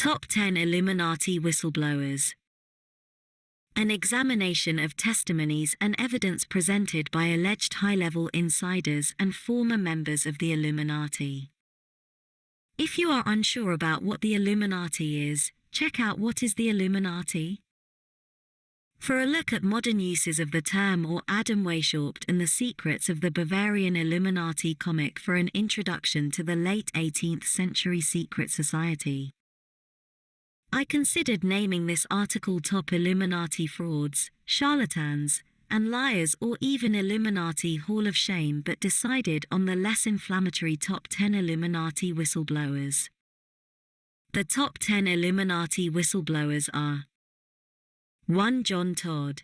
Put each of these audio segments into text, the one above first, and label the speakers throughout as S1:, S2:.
S1: Top 10 Illuminati Whistleblowers. An examination of testimonies and evidence presented by alleged high-level insiders and former members of the Illuminati. If you are unsure about what the Illuminati is, check out What is the Illuminati? For a look at modern uses of the term, or Adam Weishaupt and the secrets of the Bavarian Illuminati comic for an introduction to the late 18th century secret society. I considered naming this article Top Illuminati Frauds, Charlatans, and Liars, or even Illuminati Hall of Shame, but decided on the less inflammatory Top 10 Illuminati Whistleblowers. The top 10 Illuminati whistleblowers are: 1. John Todd.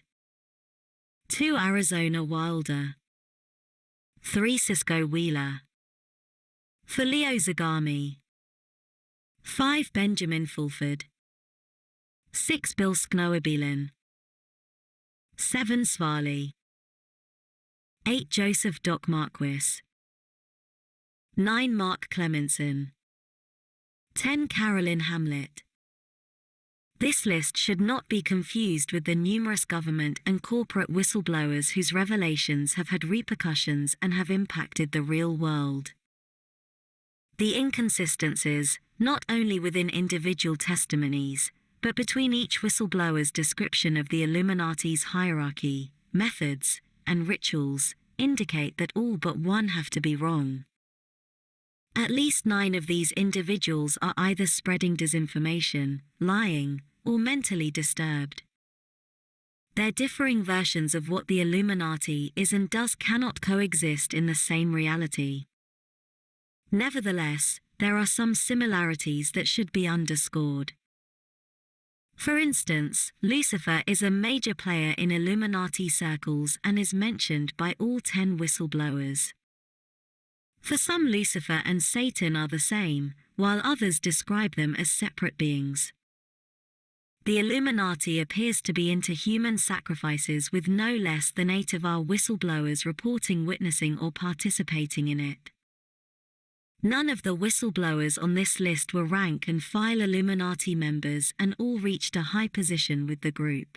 S1: 2. Arizona Wilder. 3. Cisco Wheeler. 4. Leo Zagami. 5. Benjamin Fulford. 6. Bill Sknoebielen. 7. Svali. 8. Joseph Doc Marquis. 9. Mark Clemenson. 10. Carolyn Hamlet. This list should not be confused with the numerous government and corporate whistleblowers whose revelations have had repercussions and have impacted the real world. The inconsistencies, not only within individual testimonies, but between each whistleblower's description of the Illuminati's hierarchy, methods, and rituals, indicate that all but one have to be wrong. At least 9 of these individuals are either spreading disinformation, lying, or mentally disturbed. Their differing versions of what the Illuminati is and does cannot coexist in the same reality. Nevertheless, there are some similarities that should be underscored. For instance, Lucifer is a major player in Illuminati circles and is mentioned by all 10 whistleblowers. For some, Lucifer and Satan are the same, while others describe them as separate beings. The Illuminati appears to be into human sacrifices, with no less than 8 of our whistleblowers reporting witnessing or participating in it. None of the whistleblowers on this list were rank and file Illuminati members, and all reached a high position with the group.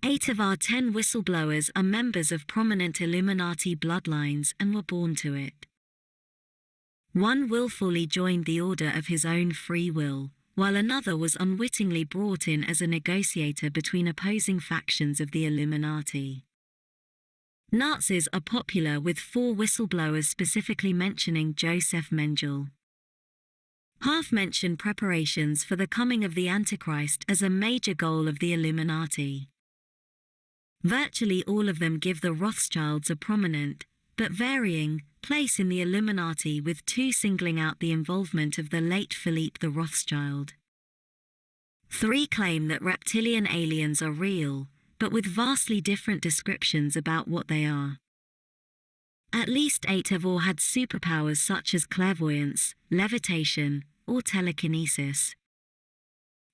S1: 8 of our 10 whistleblowers are members of prominent Illuminati bloodlines and were born to it. 1 willfully joined the order of his own free will, while another was unwittingly brought in as a negotiator between opposing factions of the Illuminati. Nazis are popular, with 4 whistleblowers specifically mentioning Joseph Mengele. Half mention preparations for the coming of the Antichrist as a major goal of the Illuminati. Virtually all of them give the Rothschilds a prominent, but varying, place in the Illuminati, with 2 singling out the involvement of the late Philippe the Rothschild. 3 claim that reptilian aliens are real, but with vastly different descriptions about what they are. At least 8 have all had superpowers such as clairvoyance, levitation, or telekinesis.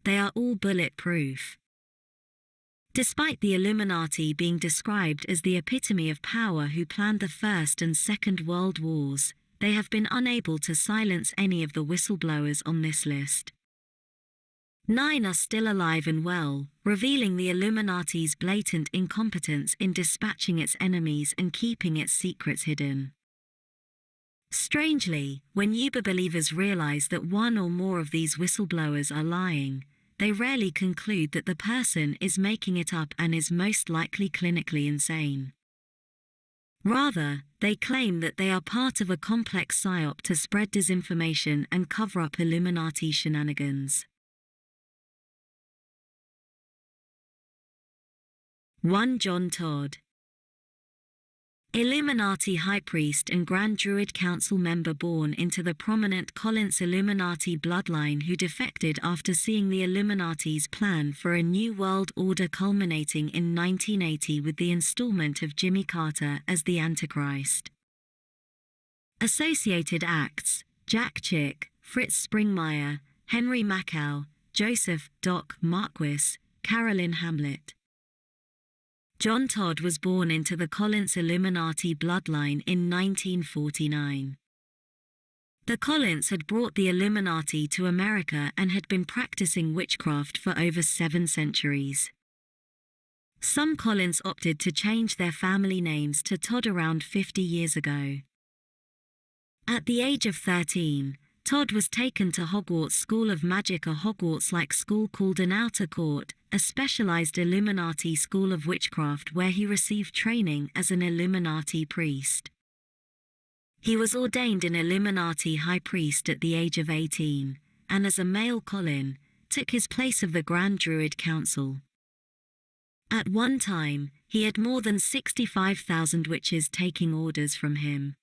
S1: They are all bulletproof. Despite the Illuminati being described as the epitome of power who planned the First and Second World Wars, they have been unable to silence any of the whistleblowers on this list. 9 are still alive and well, revealing the Illuminati's blatant incompetence in dispatching its enemies and keeping its secrets hidden. Strangely, when Uber believers realize that one or more of these whistleblowers are lying, they rarely conclude that the person is making it up and is most likely clinically insane. Rather, they claim that they are part of a complex psyop to spread disinformation and cover up Illuminati shenanigans. 1. John Todd. Illuminati High Priest and Grand Druid Council member born into the prominent Collins Illuminati bloodline, who defected after seeing the Illuminati's plan for a new world order culminating in 1980 with the installment of Jimmy Carter as the Antichrist. Associated acts: Jack Chick, Fritz Springmeier, Henry Mackau, Joseph Doc Marquis, Carolyn Hamlet. John Todd was born into the Collins Illuminati bloodline in 1949. The Collins had brought the Illuminati to America and had been practicing witchcraft for over 7 centuries. Some Collins opted to change their family names to Todd around 50 years ago. At the age of 13, Todd was taken to Hogwarts School of Magic, a Hogwarts-like school called an Outer Court, a specialized Illuminati school of witchcraft where he received training as an Illuminati priest. He was ordained an Illuminati high priest at the age of 18, and as a male Collin, took his place of the Grand Druid Council. At one time, he had more than 65,000 witches taking orders from him.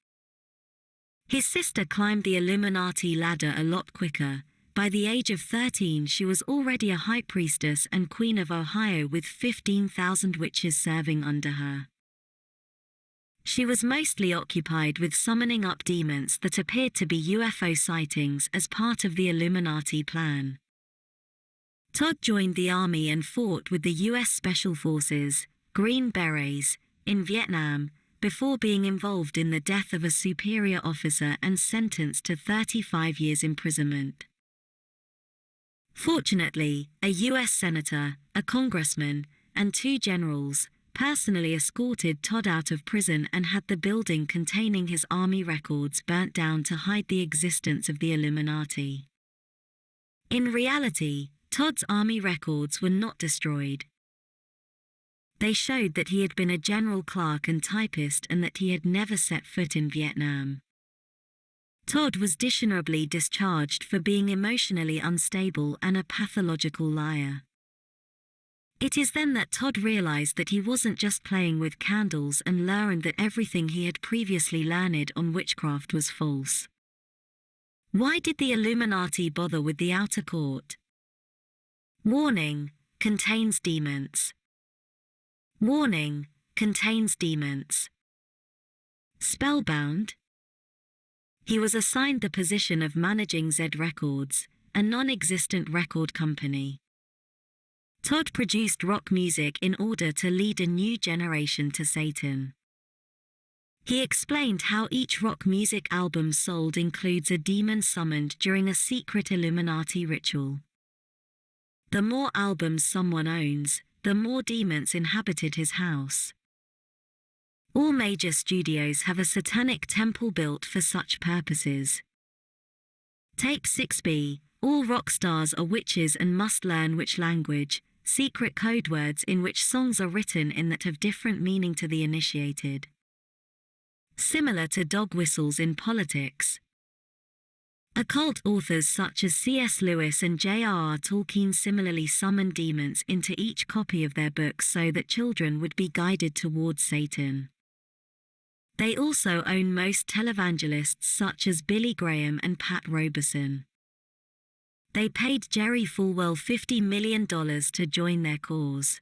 S1: His sister climbed the Illuminati ladder a lot quicker. By the age of 13 she was already a high priestess and Queen of Ohio with 15,000 witches serving under her. She was mostly occupied with summoning up demons that appeared to be UFO sightings as part of the Illuminati plan. Todd joined the army and fought with the U.S. Special Forces, Green Berets, in Vietnam, before being involved in the death of a superior officer and sentenced to 35 years imprisonment. Fortunately, a U.S. senator, a congressman, and 2 generals personally escorted Todd out of prison and had the building containing his army records burnt down to hide the existence of the Illuminati. In reality, Todd's army records were not destroyed. They showed that he had been a general clerk and typist and that he had never set foot in Vietnam. Todd was dishonorably discharged for being emotionally unstable and a pathological liar. It is then that Todd realized that he wasn't just playing with candles and learned that everything he had previously learned on witchcraft was false. Why did the Illuminati bother with the Outer Court? Warning, contains demons. Warning, contains demons. Spellbound? He was assigned the position of managing Z Records, a non-existent record company. Todd produced rock music in order to lead a new generation to Satan. He explained how each rock music album sold includes a demon summoned during a secret Illuminati ritual. The more albums someone owns, the more demons inhabited his house. All major studios have a satanic temple built for such purposes. Tape 6b, all rock stars are witches and must learn witch language, secret code words in which songs are written in that have different meaning to the initiated. Similar to dog whistles in politics. Occult authors such as C.S. Lewis and J.R.R. Tolkien similarly summon demons into each copy of their books so that children would be guided towards Satan. They also own most televangelists such as Billy Graham and Pat Robertson. They paid Jerry Falwell $50 million to join their cause.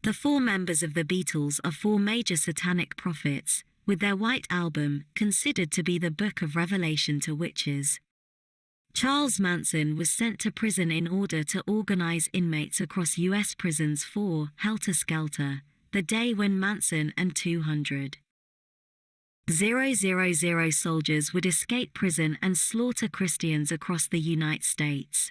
S1: The 4 members of the Beatles are 4 major satanic prophets, with their White Album considered to be the Book of Revelation to witches. Charles Manson was sent to prison in order to organize inmates across U.S. prisons for Helter Skelter, the day when Manson and 200,000 soldiers would escape prison and slaughter Christians across the United States.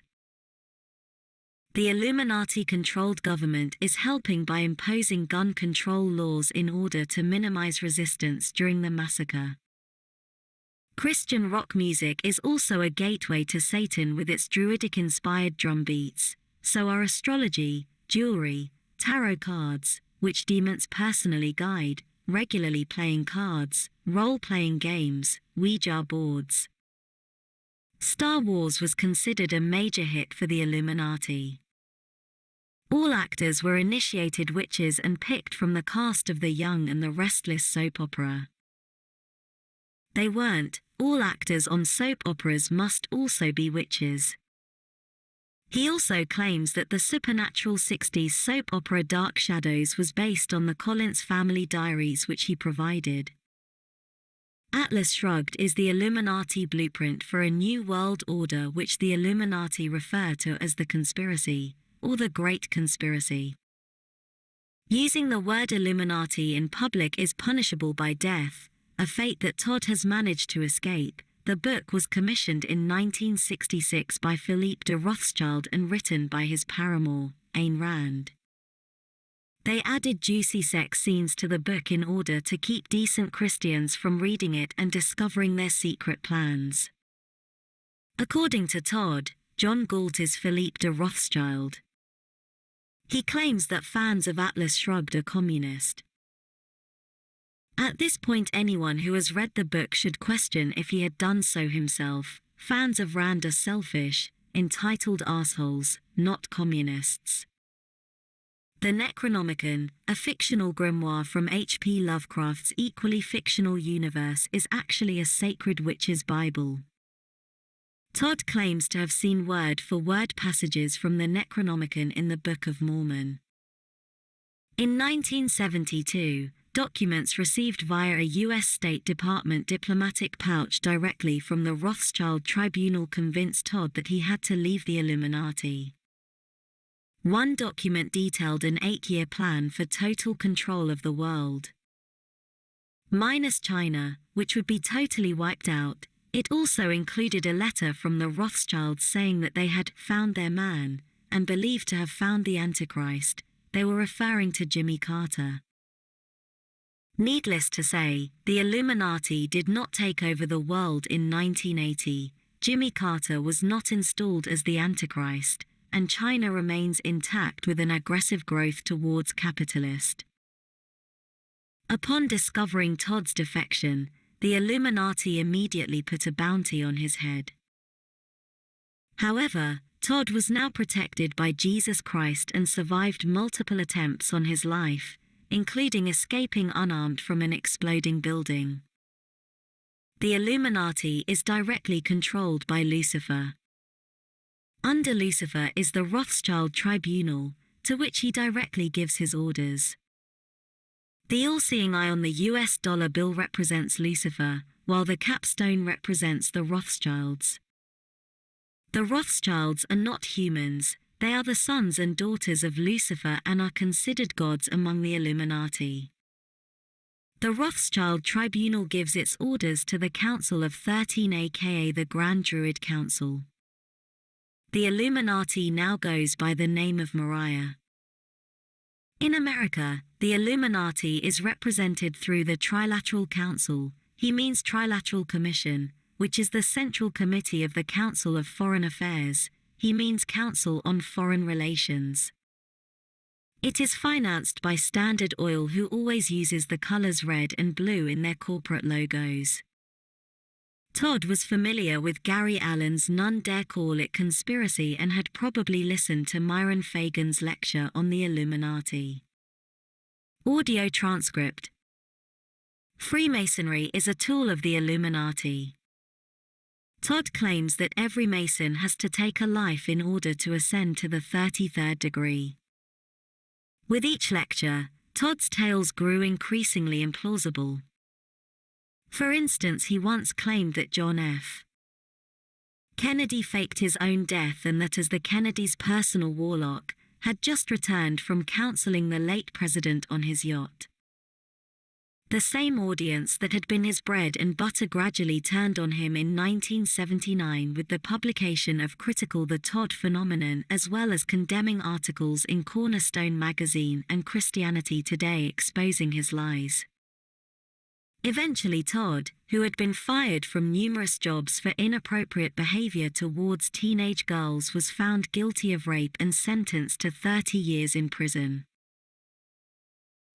S1: The Illuminati-controlled government is helping by imposing gun control laws in order to minimize resistance during the massacre. Christian rock music is also a gateway to Satan with its druidic-inspired drum beats, so are astrology, jewelry, tarot cards, which demons personally guide, regularly playing cards, role-playing games, Ouija boards. Star Wars was considered a major hit for the Illuminati. All actors were initiated witches and picked from the cast of The Young and the Restless soap opera. They weren't. All actors on soap operas must also be witches. He also claims that the supernatural 60s soap opera Dark Shadows was based on the Collins family diaries which he provided. Atlas Shrugged is the Illuminati blueprint for a new world order which the Illuminati refer to as the conspiracy, or the Great Conspiracy. Using the word Illuminati in public is punishable by death, a fate that Todd has managed to escape, The book was commissioned in 1966 by Philippe de Rothschild and written by his paramour, Ayn Rand. They added juicy sex scenes to the book in order to keep decent Christians from reading it and discovering their secret plans. According to Todd, John Galt is Philippe de Rothschild. He claims that fans of Atlas Shrugged are communist. At this point, anyone who has read the book should question if he had done so himself. Fans of Rand are selfish, entitled assholes, not communists. The Necronomicon, a fictional grimoire from H.P. Lovecraft's equally fictional universe, is actually a sacred witch's Bible. Todd claims to have seen word-for-word passages from the Necronomicon in the Book of Mormon. In 1972, documents received via a U.S. State Department diplomatic pouch directly from the Rothschild Tribunal convinced Todd that he had to leave the Illuminati. One document detailed an 8-year plan for total control of the world. Minus China, which would be totally wiped out. It also included a letter from the Rothschilds saying that they had found their man, and believed to have found the Antichrist. They were referring to Jimmy Carter. Needless to say, the Illuminati did not take over the world in 1980, Jimmy Carter was not installed as the Antichrist, and China remains intact with an aggressive growth towards capitalist. Upon discovering Todd's defection, the Illuminati immediately put a bounty on his head. However, Todd was now protected by Jesus Christ and survived multiple attempts on his life, including escaping unarmed from an exploding building. The Illuminati is directly controlled by Lucifer. Under Lucifer is the Rothschild Tribunal, to which he directly gives his orders. The all-seeing eye on the US dollar bill represents Lucifer, while the capstone represents the Rothschilds. The Rothschilds are not humans. They are the sons and daughters of Lucifer and are considered gods among the Illuminati. The Rothschild Tribunal gives its orders to the Council of 13, aka the Grand Druid Council. The Illuminati now goes by the name of Mariah. In America, the Illuminati is represented through the Trilateral Council, he means Trilateral Commission, which is the Central Committee of the Council of Foreign Affairs, he means Council on Foreign Relations. It is financed by Standard Oil, who always uses the colors red and blue in their corporate logos. Todd was familiar with Gary Allen's None Dare Call It conspiracy and had probably listened to Myron Fagan's lecture on the Illuminati. Audio transcript. Freemasonry is a tool of the Illuminati. Todd claims that every Mason has to take a life in order to ascend to the 33rd degree. With each lecture, Todd's tales grew increasingly implausible. For instance, he once claimed that John F. Kennedy faked his own death and that as the Kennedys' personal warlock, had just returned from counseling the late president on his yacht. The same audience that had been his bread and butter gradually turned on him in 1979 with the publication of Critical the Todd Phenomenon, as well as condemning articles in Cornerstone magazine and Christianity Today exposing his lies. Eventually Todd, who had been fired from numerous jobs for inappropriate behavior towards teenage girls, was found guilty of rape and sentenced to 30 years in prison.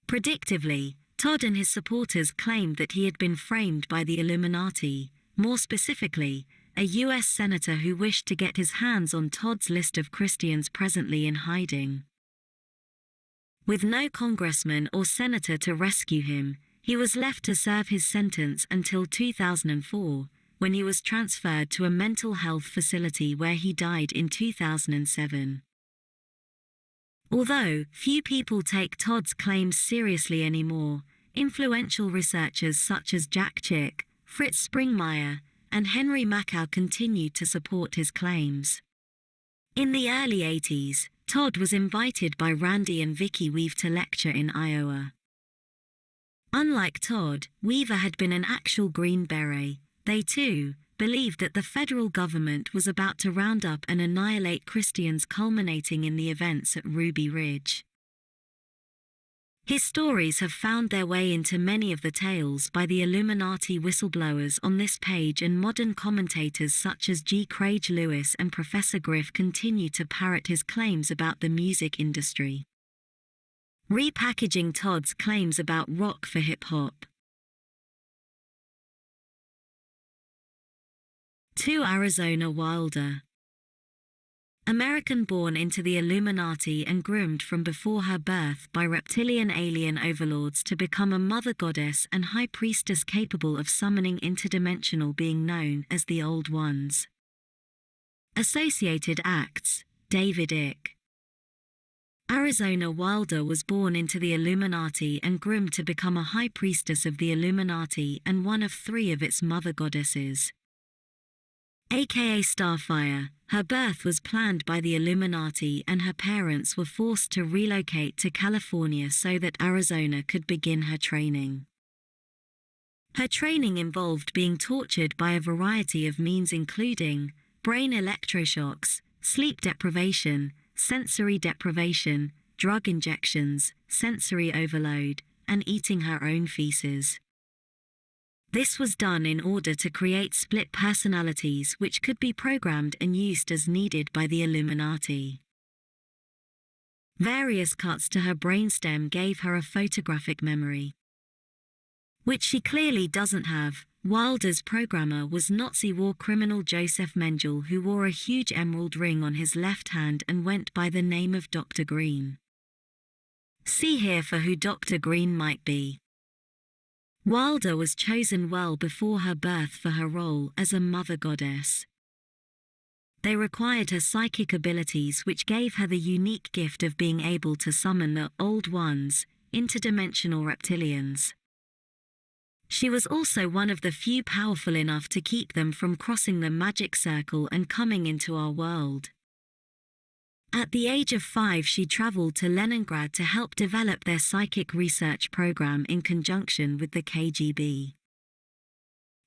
S1: Predictively, Todd and his supporters claimed that he had been framed by the Illuminati, more specifically, a U.S. senator who wished to get his hands on Todd's list of Christians presently in hiding. With no congressman or senator to rescue him, he was left to serve his sentence until 2004, when he was transferred to a mental health facility where he died in 2007. Although few people take Todd's claims seriously anymore, influential researchers such as Jack Chick, Fritz Springmeier, and Henry Makow continued to support his claims. In the early 80s, Todd was invited by Randy and Vicky Weaver to lecture in Iowa. Unlike Todd, Weaver had been an actual Green Beret. They too, believed that the federal government was about to round up and annihilate Christians, culminating in the events at Ruby Ridge. His stories have found their way into many of the tales by the Illuminati whistleblowers on this page, and modern commentators such as G. Craig Lewis and Professor Griff continue to parrot his claims about the music industry. Repackaging Todd's claims about rock for hip-hop. 2. Arizona Wilder. American, born into the Illuminati and groomed from before her birth by reptilian alien overlords to become a mother goddess and high priestess capable of summoning interdimensional being known as the Old Ones. Associated Acts, David Icke. Arizona Wilder was born into the Illuminati and groomed to become a high priestess of the Illuminati and one of 3 of its mother goddesses. AKA Starfire, her birth was planned by the Illuminati and her parents were forced to relocate to California so that Arizona could begin her training. Her training involved being tortured by a variety of means including brain electroshocks, sleep deprivation, sensory deprivation, drug injections, sensory overload, and eating her own feces. This was done in order to create split personalities which could be programmed and used as needed by the Illuminati. Various cuts to her brainstem gave her a photographic memory, which she clearly doesn't have. Wilder's programmer was Nazi war criminal Joseph Mengele, who wore a huge emerald ring on his left hand and went by the name of Dr. Green. See here for who Dr. Green might be. Wilder was chosen well before her birth for her role as a mother goddess. They required her psychic abilities, which gave her the unique gift of being able to summon the Old Ones, interdimensional reptilians. She was also one of the few powerful enough to keep them from crossing the magic circle and coming into our world. At the age of 5, she traveled to Leningrad to help develop their psychic research program in conjunction with the KGB.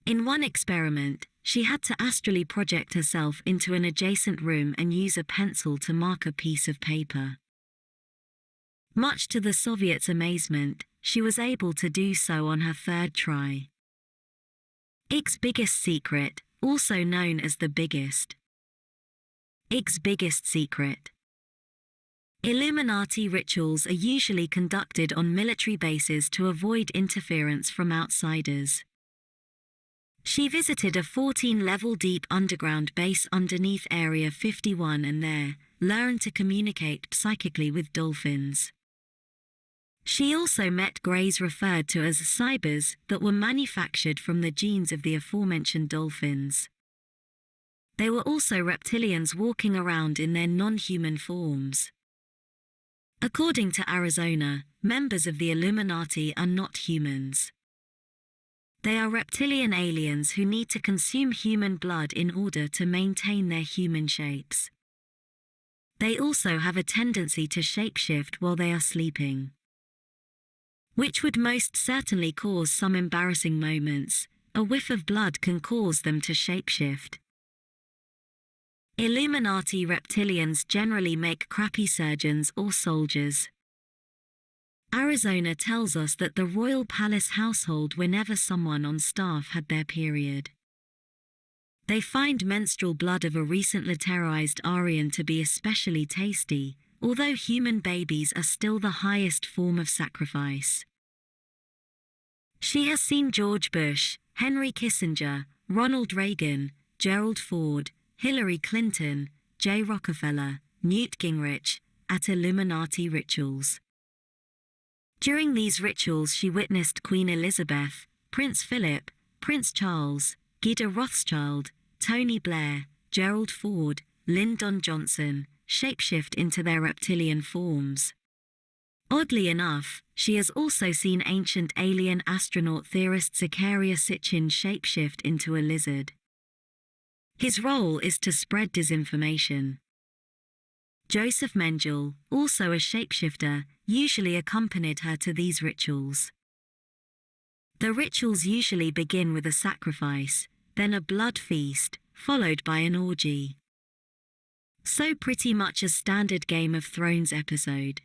S1: In one experiment, she had to astrally project herself into an adjacent room and use a pencil to mark a piece of paper. Much to the Soviets' amazement, she was able to do so on her 3rd try. Icke's biggest secret, also known as the biggest. Icke's biggest secret. Illuminati rituals are usually conducted on military bases to avoid interference from outsiders. She visited a 14-level deep underground base underneath Area 51 and there learned to communicate psychically with dolphins. She also met greys referred to as cybers that were manufactured from the genes of the aforementioned dolphins. They were also reptilians walking around in their non-human forms. According to Arizona, members of the Illuminati are not humans. They are reptilian aliens who need to consume human blood in order to maintain their human shapes. They also have a tendency to shapeshift while they are sleeping, which would most certainly cause some embarrassing moments. A whiff of blood can cause them to shapeshift. Illuminati reptilians generally make crappy surgeons or soldiers. Arizona tells us that the royal palace household whenever someone on staff had their period, they find menstrual blood of a recently terrorized Aryan to be especially tasty, although human babies are still the highest form of sacrifice. She has seen George Bush, Henry Kissinger, Ronald Reagan, Gerald Ford, Hillary Clinton, Jay Rockefeller, Newt Gingrich, at Illuminati rituals. During these rituals she witnessed Queen Elizabeth, Prince Philip, Prince Charles, Guido Rothschild, Tony Blair, Gerald Ford, Lyndon Johnson, shapeshift into their reptilian forms. Oddly enough, she has also seen ancient alien astronaut theorist Zecharia Sitchin shapeshift into a lizard. His role is to spread disinformation. Joseph Mengele, also a shapeshifter, usually accompanied her to these rituals. The rituals usually begin with a sacrifice, then a blood feast, followed by an orgy. So pretty much a standard Game of Thrones episode.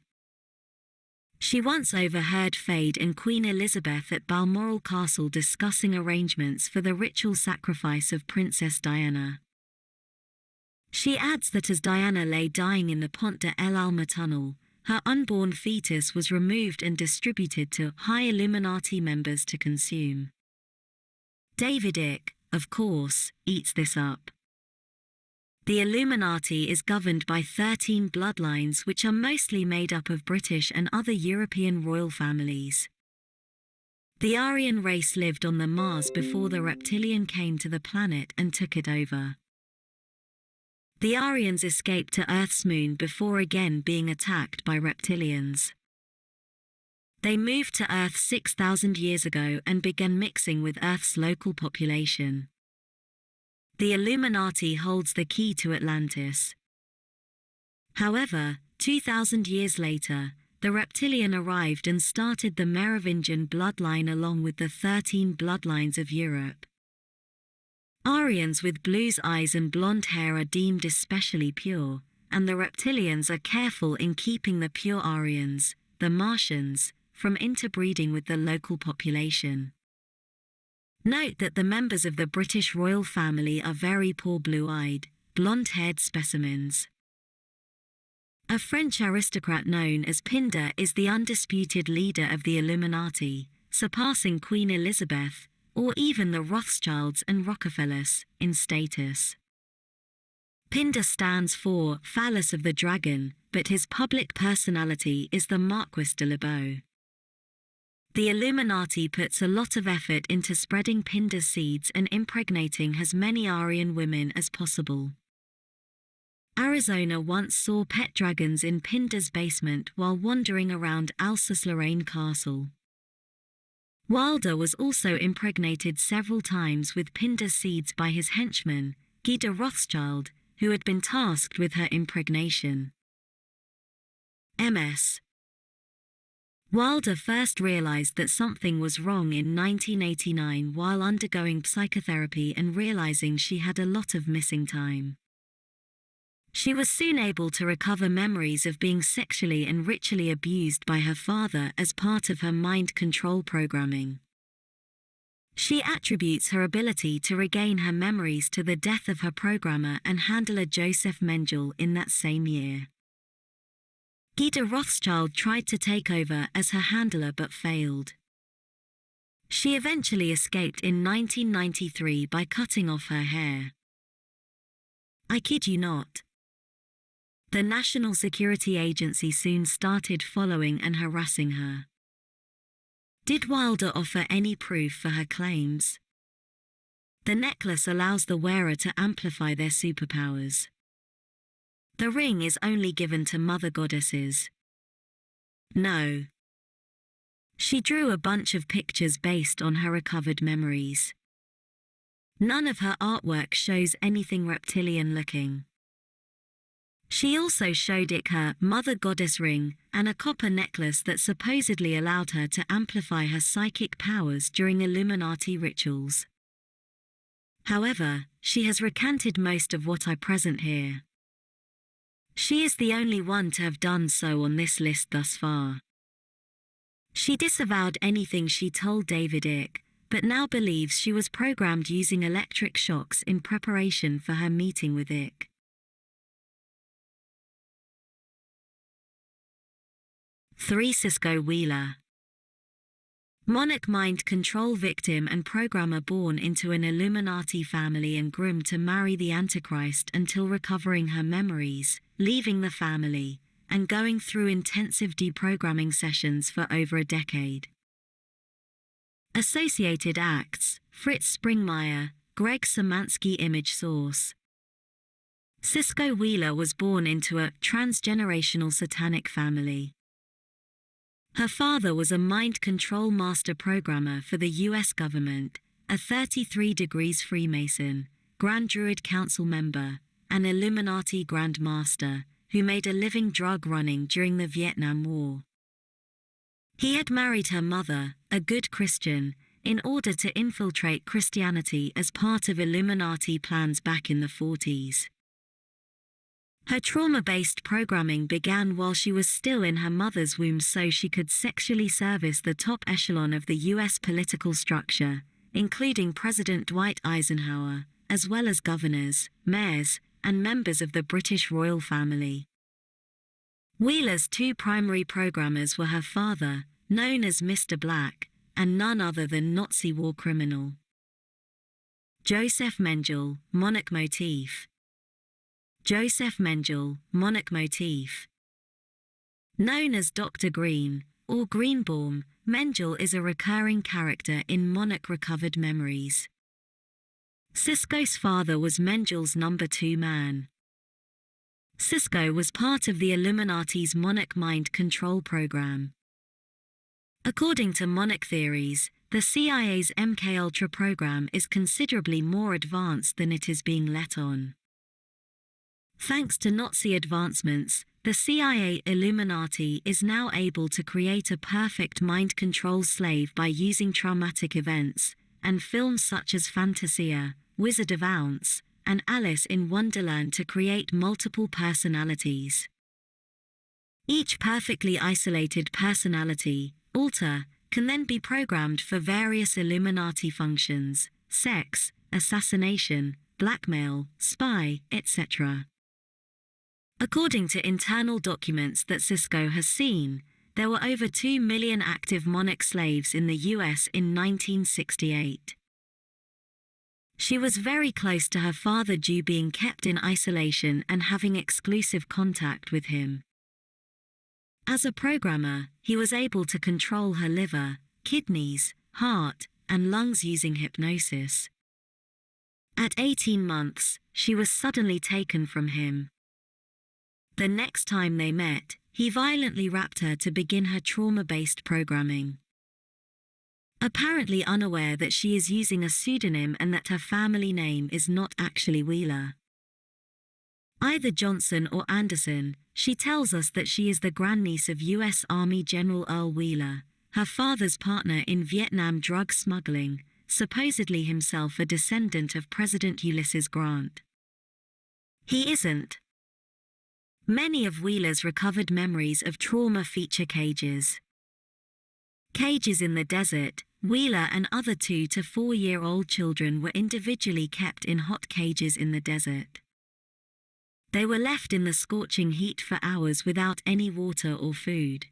S1: She once overheard Fade and Queen Elizabeth at Balmoral Castle discussing arrangements for the ritual sacrifice of Princess Diana. She adds that as Diana lay dying in the Pont de l'Alma tunnel, her unborn fetus was removed and distributed to high Illuminati members to consume. David Icke, of course, eats this up. The Illuminati is governed by 13 bloodlines which are mostly made up of British and other European royal families. The Aryan race lived on the Mars before the reptilian came to the planet and took it over. The Aryans escaped to Earth's moon before again being attacked by reptilians. They moved to Earth 6,000 years ago and began mixing with Earth's local population. The Illuminati holds the key to Atlantis. However, 2,000 years later, the reptilian arrived and started the Merovingian bloodline along with the 13 bloodlines of Europe. Aryans with blue eyes and blonde hair are deemed especially pure, and the reptilians are careful in keeping the pure Aryans, the Martians, from interbreeding with the local population. Note that the members of the British royal family are very poor blue-eyed, blonde-haired specimens. A French aristocrat known as Pindar is the undisputed leader of the Illuminati, surpassing Queen Elizabeth, or even the Rothschilds and Rockefellers, in status. Pindar stands for Phallus of the Dragon, but his public personality is the Marquis de Lebeau. The Illuminati puts a lot of effort into spreading Pindar's seeds and impregnating as many Aryan women as possible. Arizona once saw pet dragons in Pindar's basement while wandering around Alsace-Lorraine Castle. Wilder was also impregnated several times with Pindar's seeds by his henchman, Guy de Rothschild, who had been tasked with her impregnation. MS. Wilder first realized that something was wrong in 1989 while undergoing psychotherapy and realizing she had a lot of missing time. She was soon able to recover memories of being sexually and ritually abused by her father as part of her mind control programming. She attributes her ability to regain her memories to the death of her programmer and handler Joseph Mengele in that same year. Guy de Rothschild tried to take over as her handler but failed. She eventually escaped in 1993 by cutting off her hair. I kid you not. The National Security Agency soon started following and harassing her. Did Wilder offer any proof for her claims? The necklace allows the wearer to amplify their superpowers. The ring is only given to mother goddesses. No. She drew a bunch of pictures based on her recovered memories. None of her artwork shows anything reptilian looking. She also showed Icke her mother goddess ring and a copper necklace that supposedly allowed her to amplify her psychic powers during Illuminati rituals. However, she has recanted most of what I present here. She is the only one to have done so on this list thus far. She disavowed anything she told David Icke, but now believes she was programmed using electric shocks in preparation for her meeting with Icke. 3. Cisco Wheeler. Monarch mind control victim and programmer born into an Illuminati family and groomed to marry the Antichrist until recovering her memories, leaving the family, and going through intensive deprogramming sessions for over a decade. Associated Acts, Fritz Springmeier, Greg Szymanski. Image source. Cisco Wheeler was born into a transgenerational satanic family. Her father was a mind control master programmer for the US government, a 33 degrees Freemason, Grand Druid Council member, an Illuminati Grand Master, who made a living drug running during the Vietnam War. He had married her mother, a good Christian, in order to infiltrate Christianity as part of Illuminati plans back in the 40s. Her trauma-based programming began while she was still in her mother's womb so she could sexually service the top echelon of the U.S. political structure, including President Dwight Eisenhower, as well as governors, mayors, and members of the British royal family. Wheeler's two primary programmers were her father, known as Mr. Black, and none other than Nazi war criminal Joseph Mengele, monarch motif. Joseph Mengele, monarch motif. Known as Dr. Green, or Greenbaum, Mengele is a recurring character in Monarch Recovered Memories. Sisko's father was Mengele's number 2 man. Sisko was part of the Illuminati's Monarch mind control program. According to Monarch theories, the CIA's MKUltra program is considerably more advanced than it is being let on. Thanks to Nazi advancements, the CIA Illuminati is now able to create a perfect mind control slave by using traumatic events, and films such as Fantasia, Wizard of Oz, and Alice in Wonderland to create multiple personalities. Each perfectly isolated personality, alter, can then be programmed for various Illuminati functions: sex, assassination, blackmail, spy, etc. According to internal documents that Sisko has seen, there were over 2 million active Monarch slaves in the US in 1968. She was very close to her father due being kept in isolation and having exclusive contact with him. As a programmer, he was able to control her liver, kidneys, heart, and lungs using hypnosis. At 18 months, she was suddenly taken from him. The next time they met, he violently raped her to begin her trauma-based programming. Apparently unaware that she is using a pseudonym and that her family name is not actually Wheeler. Either Johnson or Anderson, she tells us that she is the grandniece of U.S. Army General Earl Wheeler, her father's partner in Vietnam drug smuggling, supposedly himself a descendant of President Ulysses Grant. He isn't. Many of Wheeler's recovered memories of trauma feature cages. Cages in the desert. Wheeler and other 2 to 4-year-old children were individually kept in hot cages in the desert. They were left in the scorching heat for hours without any water or food.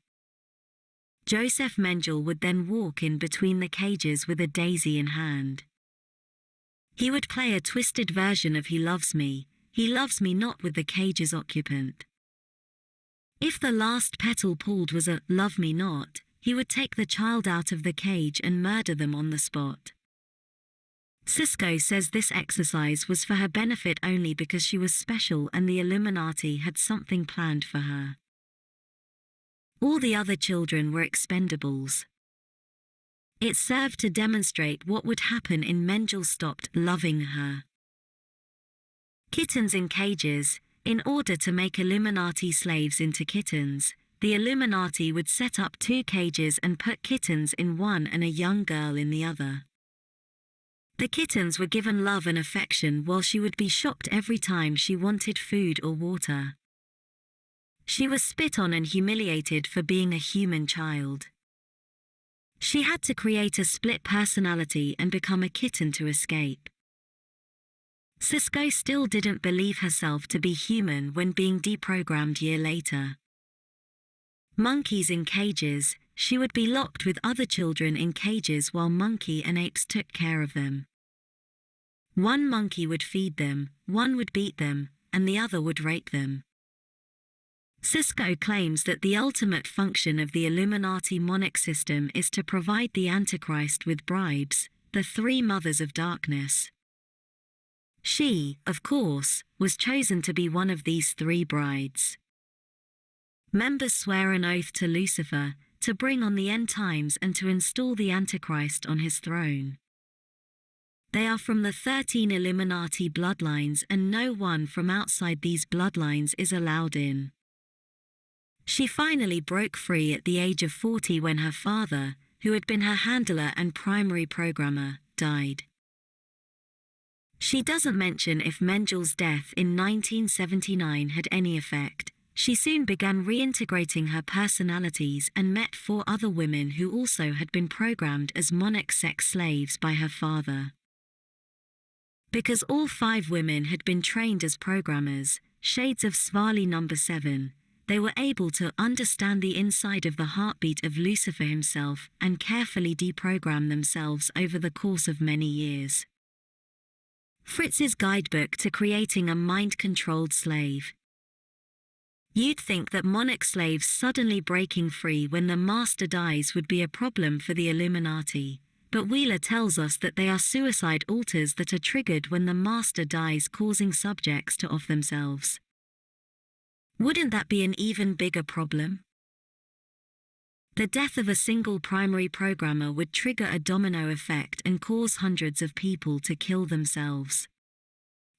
S1: Joseph Mengele would then walk in between the cages with a daisy in hand. He would play a twisted version of He Loves Me Not with the cage's occupant. If the last petal pulled was a Love Me Not, he would take the child out of the cage and murder them on the spot. Sisko says this exercise was for her benefit only because she was special and the Illuminati had something planned for her. All the other children were expendables. It served to demonstrate what would happen if Mengele stopped loving her. Kittens in cages. In order to make Illuminati slaves into kittens, the Illuminati would set up 2 cages and put kittens in one and a young girl in the other. The kittens were given love and affection while she would be shocked every time she wanted food or water. She was spit on and humiliated for being a human child. She had to create a split personality and become a kitten to escape. Sisko still didn't believe herself to be human when being deprogrammed year later. Monkeys in cages. She would be locked with other children in cages while monkey and apes took care of them. One monkey would feed them, one would beat them, and the other would rape them. Sisko claims that the ultimate function of the Illuminati monarch system is to provide the Antichrist with bribes, the 3 mothers of darkness. She, of course, was chosen to be one of these 3 brides. Members swear an oath to Lucifer, to bring on the end times and to install the Antichrist on his throne. They are from the 13 Illuminati bloodlines and no one from outside these bloodlines is allowed in. She finally broke free at the age of 40 when her father, who had been her handler and primary programmer, died. She doesn't mention if Mengel's death in 1979 had any effect. She soon began reintegrating her personalities and met 4 other women who also had been programmed as monarch sex slaves by her father. Because all 5 women had been trained as programmers, shades of Svali number 7, they were able to understand the inside of the heartbeat of Lucifer himself and carefully deprogram themselves over the course of many years. Fritz's guidebook to creating a mind-controlled slave. You'd think that monarch slaves suddenly breaking free when the master dies would be a problem for the Illuminati, but Wheeler tells us that they are suicide altars that are triggered when the master dies, causing subjects to off themselves. Wouldn't that be an even bigger problem? The death of a single primary programmer would trigger a domino effect and cause hundreds of people to kill themselves.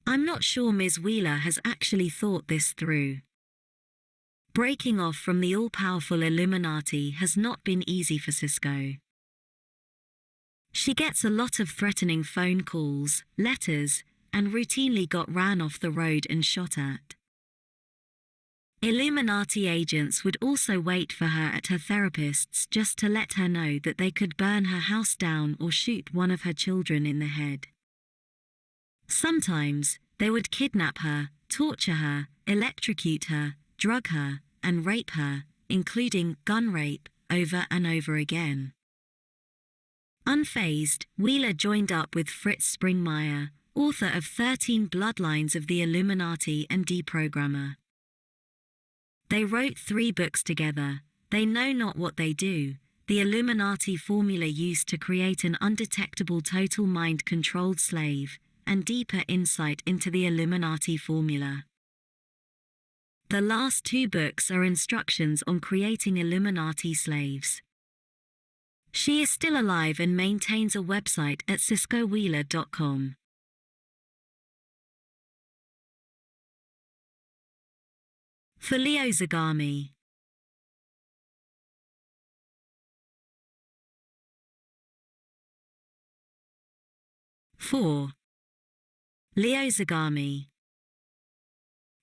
S1: I'm not sure Ms. Wheeler has actually thought this through. Breaking off from the all-powerful Illuminati has not been easy for Cisco. She gets a lot of threatening phone calls, letters, and routinely got ran off the road and shot at. Illuminati agents would also wait for her at her therapist's just to let her know that they could burn her house down or shoot one of her children in the head. Sometimes, they would kidnap her, torture her, electrocute her, drug her, and rape her, including gun rape, over and over again. Unfazed, Wheeler joined up with Fritz Springmeier, author of 13 Bloodlines of the Illuminati and Deprogrammer. They wrote 3 books together, They Know Not What They Do, the Illuminati formula used to create an undetectable total mind-controlled slave, and Deeper Insight into the Illuminati formula. The last 2 books are instructions on creating Illuminati slaves. She is still alive and maintains a website at CiscoWheeler.com. For Leo Zagami. (4) Leo Zagami.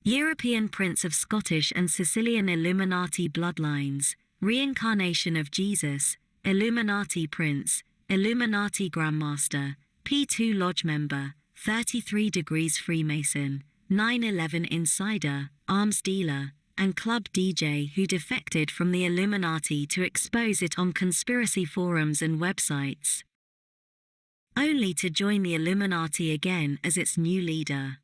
S1: European Prince of Scottish and Sicilian Illuminati bloodlines, reincarnation of Jesus, Illuminati Prince, Illuminati Grandmaster, P2 Lodge member, 33 Degrees Freemason, 9/11 insider, arms dealer, and club DJ who defected from the Illuminati to expose it on conspiracy forums and websites, only to join the Illuminati again as its new leader.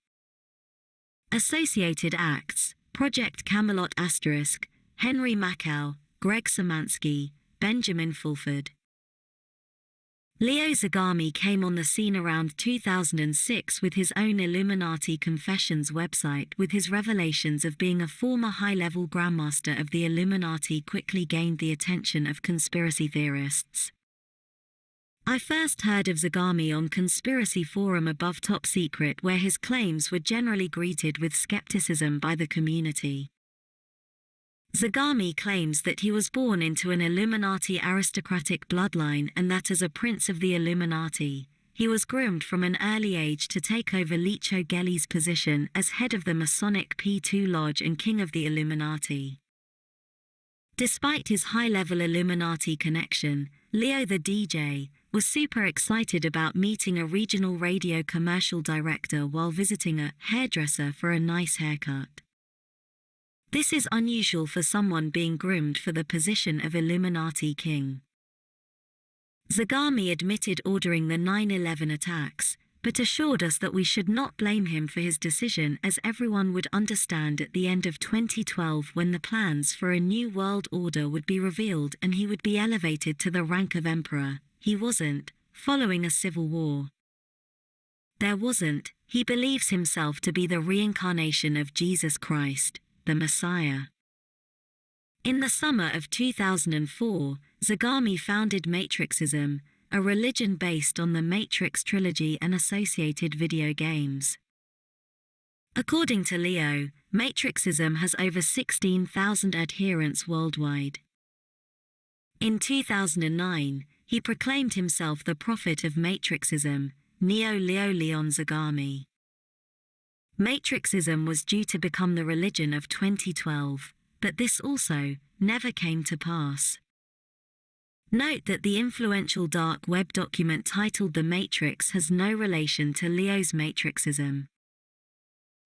S1: Associated Acts, Project Camelot *, Henry Mackell, Greg Szymanski, Benjamin Fulford. Leo Zagami came on the scene around 2006 with his own Illuminati Confessions website. With his revelations of being a former high-level Grandmaster of the Illuminati quickly gained the attention of conspiracy theorists. I first heard of Zagami on Conspiracy Forum Above Top Secret, where his claims were generally greeted with skepticism by the community. Zagami claims that he was born into an Illuminati aristocratic bloodline and that as a prince of the Illuminati, he was groomed from an early age to take over Licho Gelli's position as head of the Masonic P2 Lodge and king of the Illuminati. Despite his high-level Illuminati connection, Leo the DJ was super excited about meeting a regional radio commercial director while visiting a hairdresser for a nice haircut. This is unusual for someone being groomed for the position of Illuminati king. Zagami admitted ordering the 9/11 attacks, but assured us that we should not blame him for his decision, as everyone would understand at the end of 2012 when the plans for a new world order would be revealed and he would be elevated to the rank of emperor. He wasn't, following a civil war. There wasn't, he believes himself to be the reincarnation of Jesus Christ, the Messiah. In the summer of 2004, Zagami founded Matrixism, a religion based on the Matrix trilogy and associated video games. According to Leo, Matrixism has over 16,000 adherents worldwide. In 2009, he proclaimed himself the prophet of Matrixism, Neo-Leo Leon Zagami. Matrixism was due to become the religion of 2012, but this also never came to pass. Note that the influential dark web document titled The Matrix has no relation to Leo's Matrixism.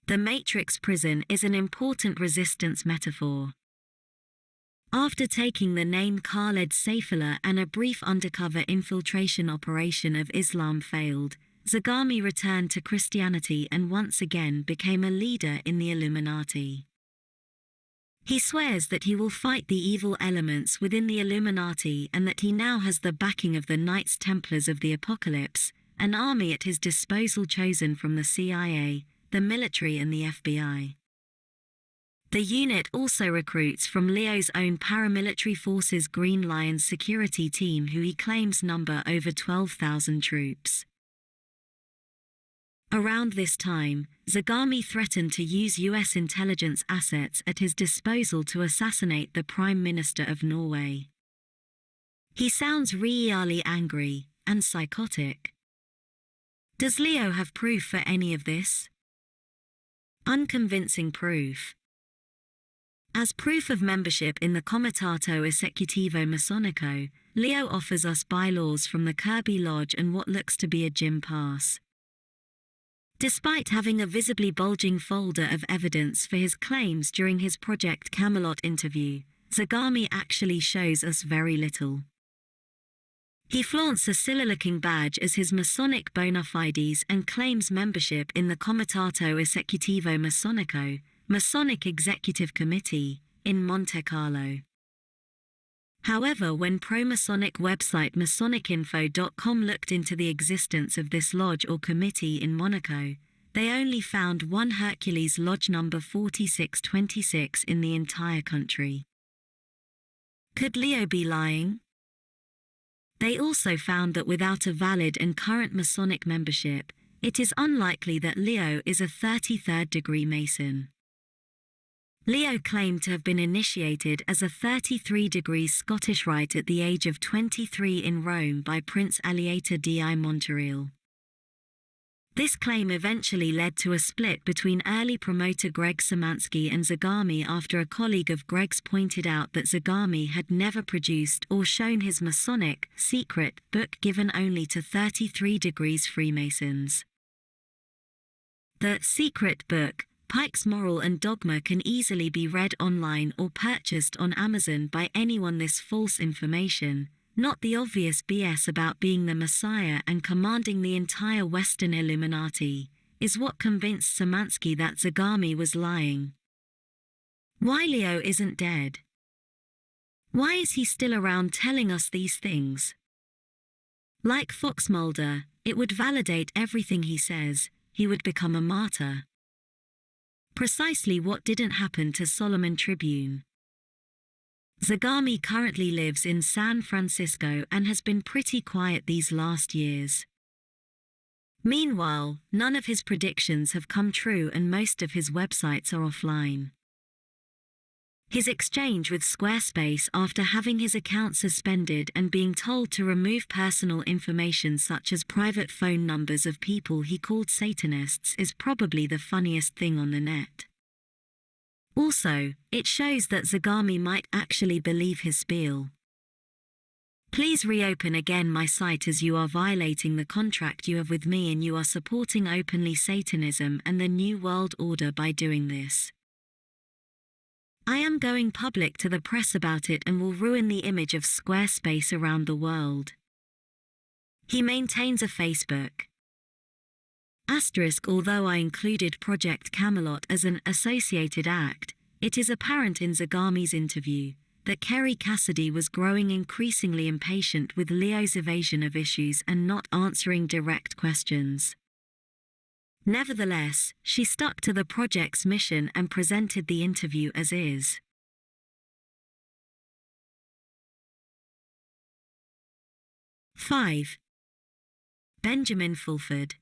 S1: The Matrix prison is an important resistance metaphor. After taking the name Khaled Saifullah and a brief undercover infiltration operation of Islam failed, Zagami returned to Christianity and once again became a leader in the Illuminati. He swears that he will fight the evil elements within the Illuminati and that he now has the backing of the Knights Templars of the Apocalypse, an army at his disposal chosen from the CIA, the military and the FBI. The unit also recruits from Leo's own paramilitary forces Green Lions security team, who he claims number over 12,000 troops. Around this time, Zagami threatened to use US intelligence assets at his disposal to assassinate the Prime Minister of Norway. He sounds really angry and psychotic. Does Leo have proof for any of this? Unconvincing proof. As proof of membership in the Comitato Esecutivo Masonico, Leo offers us bylaws from the Kirby Lodge and what looks to be a gym pass. Despite having a visibly bulging folder of evidence for his claims during his Project Camelot interview, Zagami actually shows us very little. He flaunts a silly-looking badge as his Masonic bona fides and claims membership in the Comitato Esecutivo Masonico, Masonic Executive Committee, in Monte Carlo. However, when pro-Masonic website MasonicInfo.com looked into the existence of this lodge or committee in Monaco, they only found one Hercules Lodge number 4626 in the entire country. Could Leo be lying? They also found that without a valid and current Masonic membership, it is unlikely that Leo is a 33rd degree Mason. Leo claimed to have been initiated as a 33 degrees Scottish Rite at the age of 23 in Rome by Prince Alieta di Montereal. This claim eventually led to a split between early promoter Greg Szymanski and Zagami after a colleague of Greg's pointed out that Zagami had never produced or shown his Masonic secret book given only to 33 degrees Freemasons. The secret book, Pike's Moral and Dogma, can easily be read online or purchased on Amazon by anyone. This false information, not the obvious BS about being the Messiah and commanding the entire Western Illuminati, is what convinced Szymanski that Zagami was lying. Why Leo isn't dead? Why is he still around telling us these things? Like Fox Mulder, it would validate everything he says. He would become a martyr. Precisely what didn't happen to Solomon Tribune. Zagami currently lives in San Francisco and has been pretty quiet these last years. Meanwhile, none of his predictions have come true and most of his websites are offline. His exchange with Squarespace after having his account suspended and being told to remove personal information such as private phone numbers of people he called Satanists is probably the funniest thing on the net. Also, it shows that Zagami might actually believe his spiel. Please reopen again my site as you are violating the contract you have with me and you are supporting openly Satanism and the New World Order by doing this. I am going public to the press about it and will ruin the image of Squarespace around the world. He maintains a Facebook. Although I included Project Camelot as an associated act, it is apparent in Zagami's interview that Kerry Cassidy was growing increasingly impatient with Leo's evasion of issues and not answering direct questions. Nevertheless, she stuck to the project's mission and presented the interview as is. '5. Benjamin Fulford.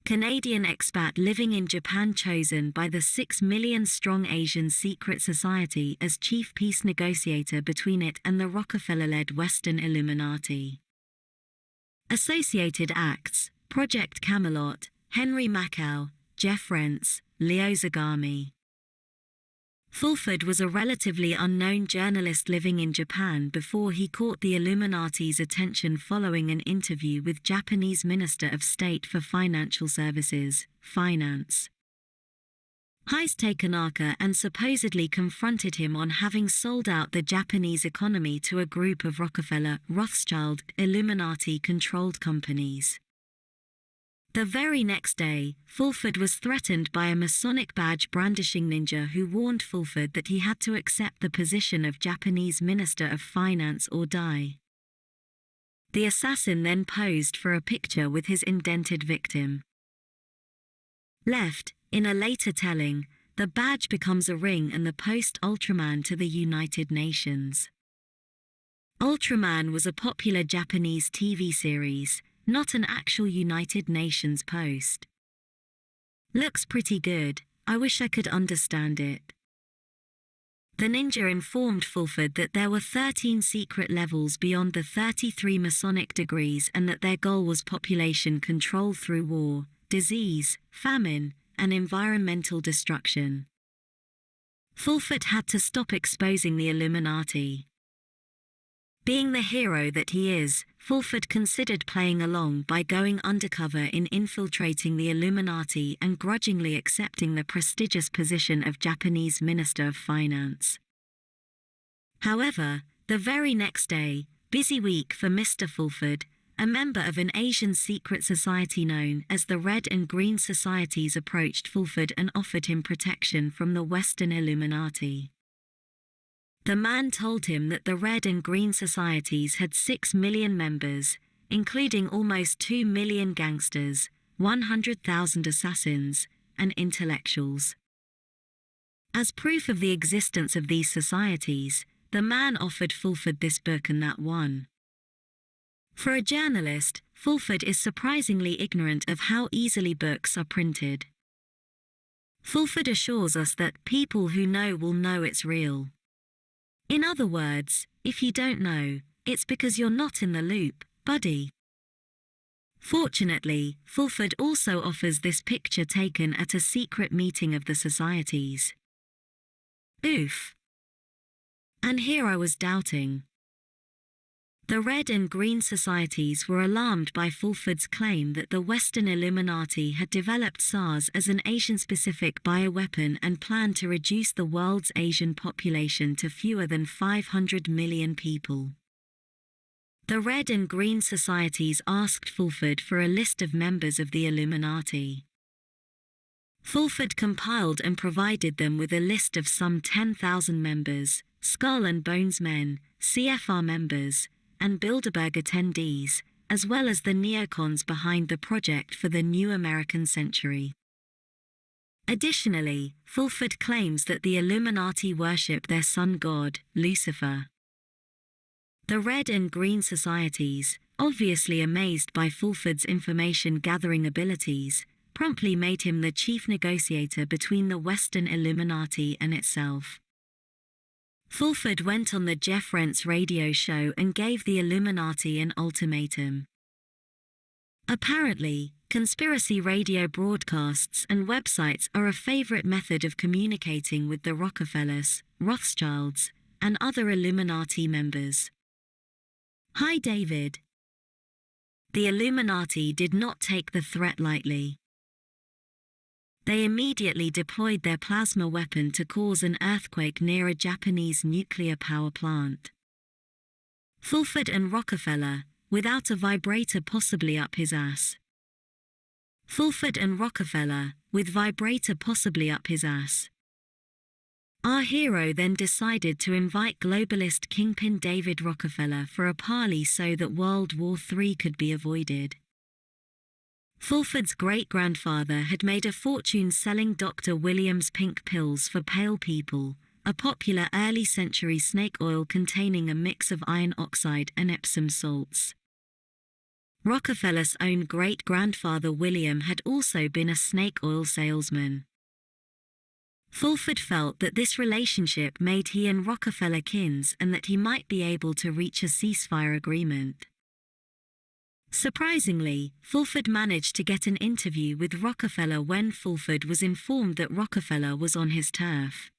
S1: Canadian expat living in Japan chosen by the 6 million strong Asian secret society as chief peace negotiator between it and the Rockefeller-led Western Illuminati. Associated acts: Project Camelot, Henry Mackau, Jeff Rense, Leo Zagami. Fulford was a relatively unknown journalist living in Japan before he caught the Illuminati's attention following an interview with Japanese Minister of State for Financial Services, Finance, Heisei Tanaka, and supposedly confronted him on having sold out the Japanese economy to a group of Rockefeller, Rothschild, Illuminati-controlled companies. The very next day, Fulford was threatened by a Masonic badge-brandishing ninja who warned Fulford that he had to accept the position of Japanese Minister of Finance or die. The assassin then posed for a picture with his indented victim. Left, in a later telling, the badge becomes a ring and the post Ultraman to the United Nations. Ultraman was a popular Japanese TV series, not an actual United Nations post. Looks pretty good, I wish I could understand it. The ninja informed Fulford that there were 13 secret levels beyond the 33 Masonic degrees and that their goal was population control through war, disease, famine, and environmental destruction. Fulford had to stop exposing the Illuminati. Being the hero that he is, Fulford considered playing along by going undercover in infiltrating the Illuminati and grudgingly accepting the prestigious position of Japanese Minister of Finance. However, the very next day, busy week for Mr. Fulford, a member of an Asian secret society known as the Red and Green Societies approached Fulford and offered him protection from the Western Illuminati. The man told him that the Red and Green Societies had 6 million members, including almost 2 million gangsters, 100,000 assassins, and intellectuals. As proof of the existence of these societies, the man offered Fulford this book and that one. For a journalist, Fulford is surprisingly ignorant of how easily books are printed. Fulford assures us that people who know will know it's real. In other words, if you don't know, it's because you're not in the loop, buddy. Fortunately, Fulford also offers this picture taken at a secret meeting of the societies. Oof. And here I was doubting. The Red and Green Societies were alarmed by Fulford's claim that the Western Illuminati had developed SARS as an Asian-specific bioweapon and planned to reduce the world's Asian population to fewer than 500 million people. The Red and Green Societies asked Fulford for a list of members of the Illuminati. Fulford compiled and provided them with a list of some 10,000 members, Skull and Bones men, CFR members, and Bilderberg attendees, as well as the neocons behind the project for the new American century. Additionally, Fulford claims that the Illuminati worship their sun god, Lucifer. The Red and Green Societies, obviously amazed by Fulford's information-gathering abilities, promptly made him the chief negotiator between the Western Illuminati and itself. Fulford went on the Jeff Rense radio show and gave the Illuminati an ultimatum. Apparently, conspiracy radio broadcasts and websites are a favorite method of communicating with the Rockefellers, Rothschilds, and other Illuminati members. Hi David. The Illuminati did not take the threat lightly. They immediately deployed their plasma weapon to cause an earthquake near a Japanese nuclear power plant. Fulford and Rockefeller, without a vibrator possibly up his ass. Fulford and Rockefeller, with vibrator possibly up his ass. Our hero then decided to invite globalist kingpin David Rockefeller for a parley so that World War III could be avoided. Fulford's great-grandfather had made a fortune selling Dr. Williams' pink pills for pale people, a popular early-century snake oil containing a mix of iron oxide and Epsom salts. Rockefeller's own great-grandfather William had also been a snake oil salesman. Fulford felt that this relationship made he and Rockefeller kins and that he might be able to reach a ceasefire agreement. Surprisingly, Fulford managed to get an interview with Rockefeller when Fulford was informed that Rockefeller was on his turf.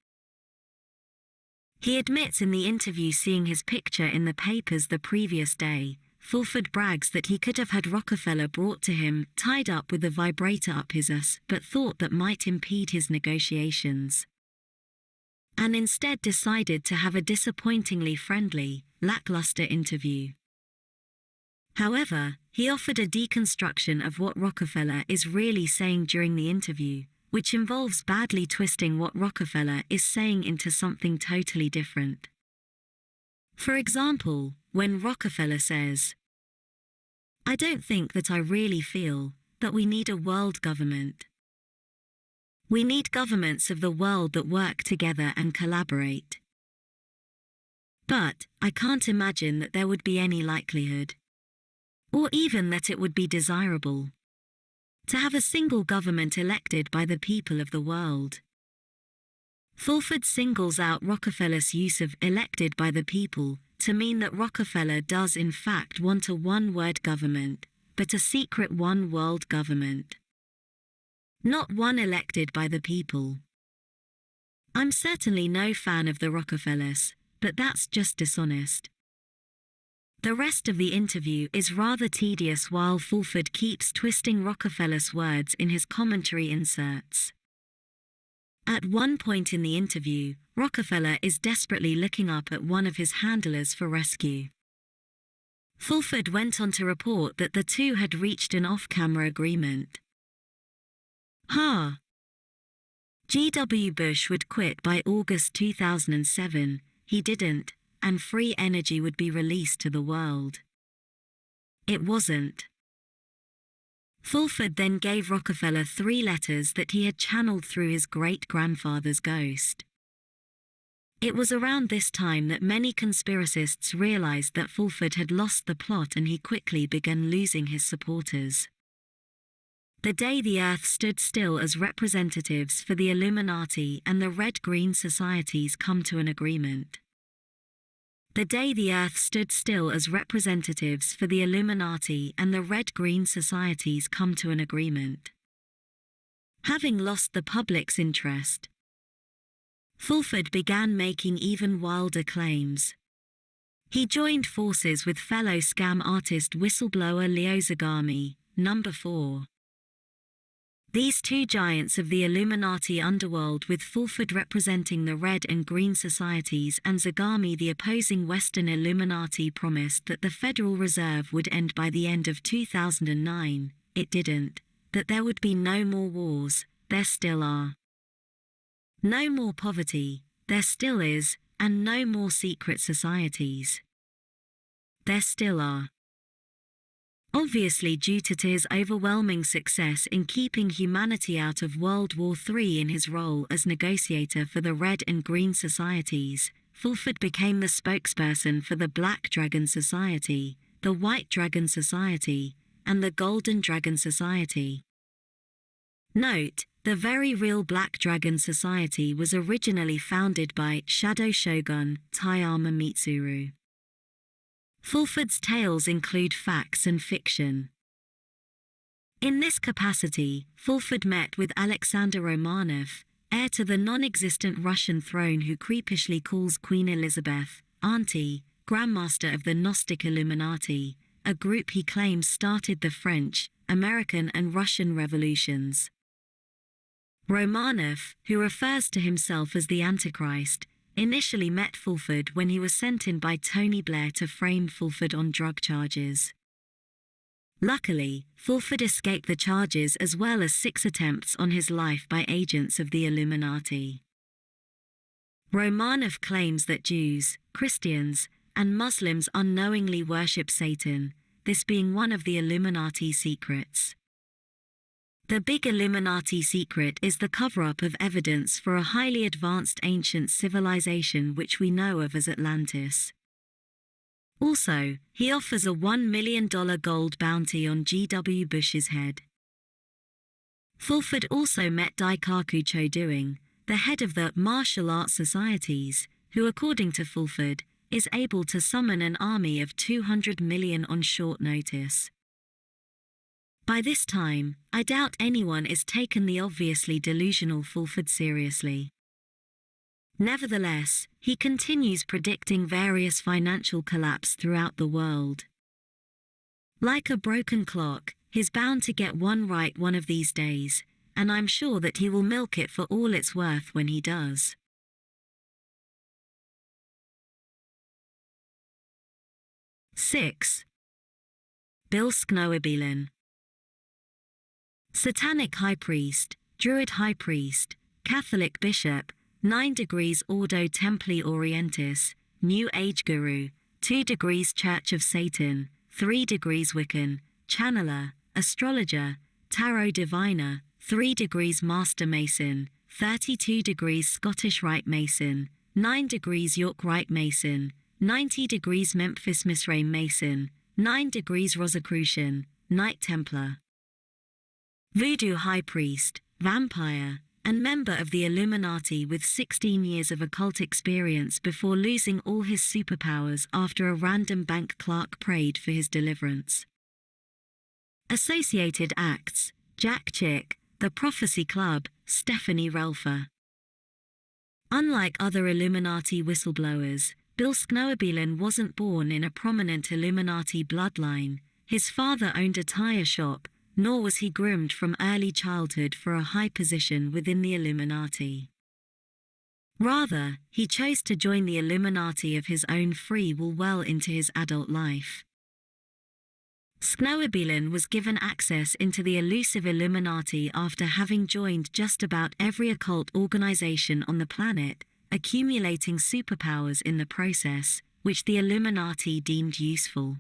S1: He admits in the interview seeing his picture in the papers the previous day. Fulford brags that he could have had Rockefeller brought to him, tied up with a vibrator up his ass, but thought that might impede his negotiations, and instead decided to have a disappointingly friendly, lackluster interview. However, he offered a deconstruction of what Rockefeller is really saying during the interview, which involves badly twisting what Rockefeller is saying into something totally different. For example, when Rockefeller says, "I don't think that I really feel that we need a world government. We need governments of the world that work together and collaborate. But I can't imagine that there would be any likelihood, or even that it would be desirable, to have a single government elected by the people of the world." Fulford singles out Rockefeller's use of "elected by the people" to mean that Rockefeller does in fact want a one-word government, but a secret one-world government. Not one elected by the people. I'm certainly no fan of the Rockefellers, but that's just dishonest. The rest of the interview is rather tedious while Fulford keeps twisting Rockefeller's words in his commentary inserts. At one point in the interview, Rockefeller is desperately looking up at one of his handlers for rescue. Fulford went on to report that the two had reached an off-camera agreement. G.W. Bush would quit by August 2007, he didn't, and free energy would be released to the world. It wasn't. Fulford then gave Rockefeller 3 letters that he had channeled through his great-grandfather's ghost. It was around this time that many conspiracists realized that Fulford had lost the plot and he quickly began losing his supporters. The day the Earth stood still as representatives for the Illuminati and the Red-Green Societies come to an agreement. The day the Earth stood still as representatives for the Illuminati and the Red-Green Societies come to an agreement. Having lost the public's interest, Fulford began making even wilder claims. He joined forces with fellow scam artist whistleblower Leo Zagami, number 4. These two giants of the Illuminati underworld, with Fulford representing the Red and Green Societies and Zagami the opposing Western Illuminati, promised that the Federal Reserve would end by the end of 2009. It didn't. That there would be no more wars, there still are. No more poverty, there still is, and no more secret societies. There still are. Obviously, due to his overwhelming success in keeping humanity out of World War III in his role as negotiator for the Red and Green Societies, Fulford became the spokesperson for the Black Dragon Society, the White Dragon Society, and the Golden Dragon Society. Note, the very real Black Dragon Society was originally founded by Shadow Shogun Taiyama Mitsuru. Fulford's tales include facts and fiction. In this capacity, Fulford met with Alexander Romanov, heir to the non-existent Russian throne, who creepishly calls Queen Elizabeth Auntie, Grandmaster of the Gnostic Illuminati, a group he claims started the French, American and Russian revolutions. Romanov, who refers to himself as the Antichrist, initially met Fulford when he was sent in by Tony Blair to frame Fulford on drug charges. Luckily, Fulford escaped the charges as well as 6 attempts on his life by agents of the Illuminati. Romanov claims that Jews, Christians, and Muslims unknowingly worship Satan, this being one of the Illuminati secrets. The big Illuminati secret is the cover-up of evidence for a highly advanced ancient civilization which we know of as Atlantis. Also, he offers a $1 million gold bounty on G.W. Bush's head. Fulford also met Daikaku Chodoing, the head of the martial arts societies, who according to Fulford, is able to summon an army of 200 million on short notice. By this time, I doubt anyone is taken the obviously delusional Fulford seriously. Nevertheless, he continues predicting various financial collapse throughout the world. Like a broken clock, he's bound to get one right one of these days, and I'm sure that he will milk it for all it's worth when he does. Six. Bill Sknoebielen. Satanic High Priest, Druid High Priest, Catholic Bishop, 9 degrees Ordo Templi Orientis, New Age Guru, 2 degrees Church of Satan, 3 degrees Wiccan, Channeler, Astrologer, Tarot Diviner, 3 degrees Master Mason, 32 degrees Scottish Rite Mason, 9 degrees York Rite Mason, 90 degrees Memphis Misraim Mason, 9 degrees Rosicrucian, Knight Templar. Voodoo High Priest, Vampire, and member of the Illuminati with 16 years of occult experience before losing all his superpowers after a random bank clerk prayed for his deliverance. Associated Acts, Jack Chick, The Prophecy Club, Stephanie Relfer. Unlike other Illuminati whistleblowers, Bill Sknoebielen wasn't born in a prominent Illuminati bloodline. His father owned a tire shop, nor was he groomed from early childhood for a high position within the Illuminati. Rather, he chose to join the Illuminati of his own free will well into his adult life. Sknoebielen was given access into the elusive Illuminati after having joined just about every occult organization on the planet, accumulating superpowers in the process, which the Illuminati deemed useful.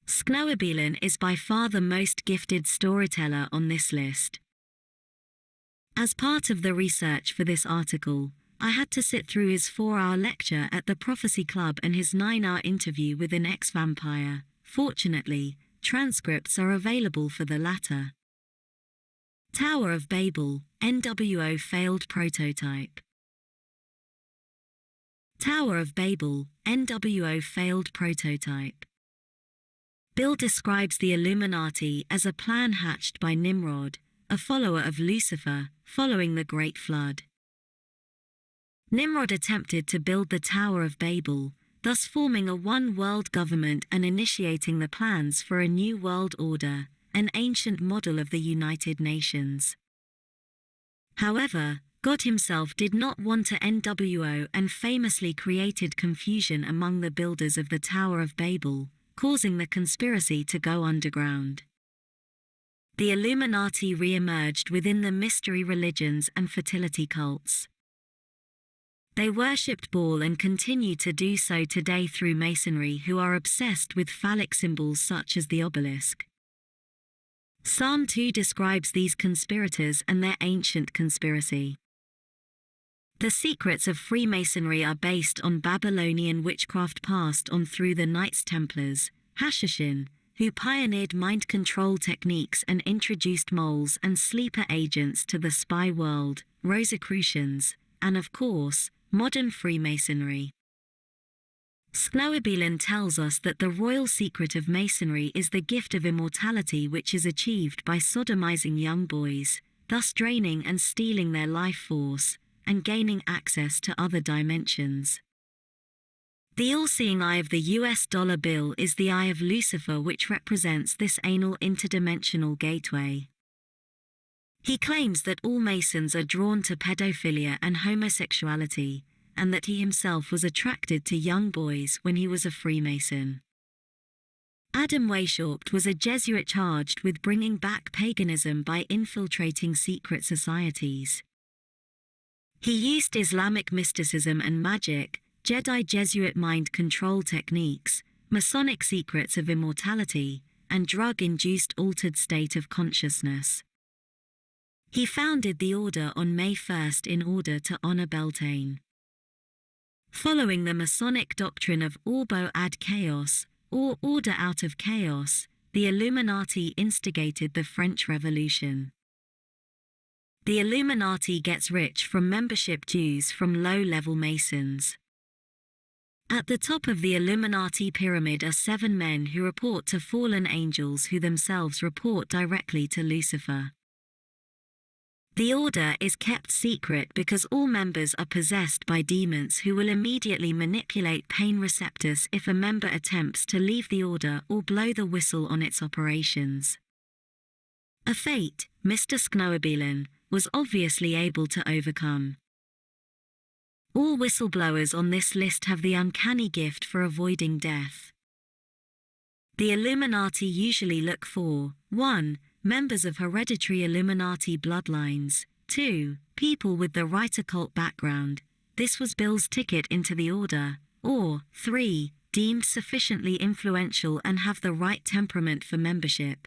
S1: Sknoebielen is by far the most gifted storyteller on this list. As part of the research for this article, I had to sit through his 4-hour lecture at the Prophecy Club and his 9-hour interview with an ex-vampire. Fortunately, transcripts are available for the latter. Tower of Babel, NWO failed prototype. Tower of Babel, NWO failed prototype. Bill describes the Illuminati as a plan hatched by Nimrod, a follower of Lucifer, following the Great Flood. Nimrod attempted to build the Tower of Babel, thus forming a one-world government and initiating the plans for a new world order, an ancient model of the United Nations. However, God himself did not want a NWO and famously created confusion among the builders of the Tower of Babel, causing the conspiracy to go underground. The Illuminati re-emerged within the mystery religions and fertility cults. They worshipped Baal and continue to do so today through Masonry, who are obsessed with phallic symbols such as the obelisk. Psalm 2 describes these conspirators and their ancient conspiracy. The secrets of Freemasonry are based on Babylonian witchcraft passed on through the Knights Templars, Hashishin, who pioneered mind control techniques and introduced moles and sleeper agents to the spy world, Rosicrucians, and of course, modern Freemasonry. Sknoebielen tells us that the royal secret of Masonry is the gift of immortality, which is achieved by sodomizing young boys, thus draining and stealing their life force, and gaining access to other dimensions. The all-seeing eye of the US dollar bill is the eye of Lucifer, which represents this anal interdimensional gateway. He claims that all Masons are drawn to pedophilia and homosexuality, and that he himself was attracted to young boys when he was a Freemason. Adam Weishaupt was a Jesuit charged with bringing back paganism by infiltrating secret societies. He used Islamic mysticism and magic, Jedi Jesuit mind control techniques, Masonic secrets of immortality, and drug-induced altered state of consciousness. He founded the order on May 1 in order to honor Beltane. Following the Masonic doctrine of ordo ad chaos, or order out of chaos, the Illuminati instigated the French Revolution. The Illuminati gets rich from membership dues from low-level Masons. At the top of the Illuminati pyramid are 7 men who report to fallen angels who themselves report directly to Lucifer. The order is kept secret because all members are possessed by demons who will immediately manipulate pain receptors if a member attempts to leave the order or blow the whistle on its operations. A fate Mr. Sknoebelen was obviously able to overcome. All whistleblowers on this list have the uncanny gift for avoiding death. The Illuminati usually look for 1. Members of hereditary Illuminati bloodlines, 2. People with the right occult background, this was Bill's ticket into the order, or 3. Deemed sufficiently influential and have the right temperament for membership.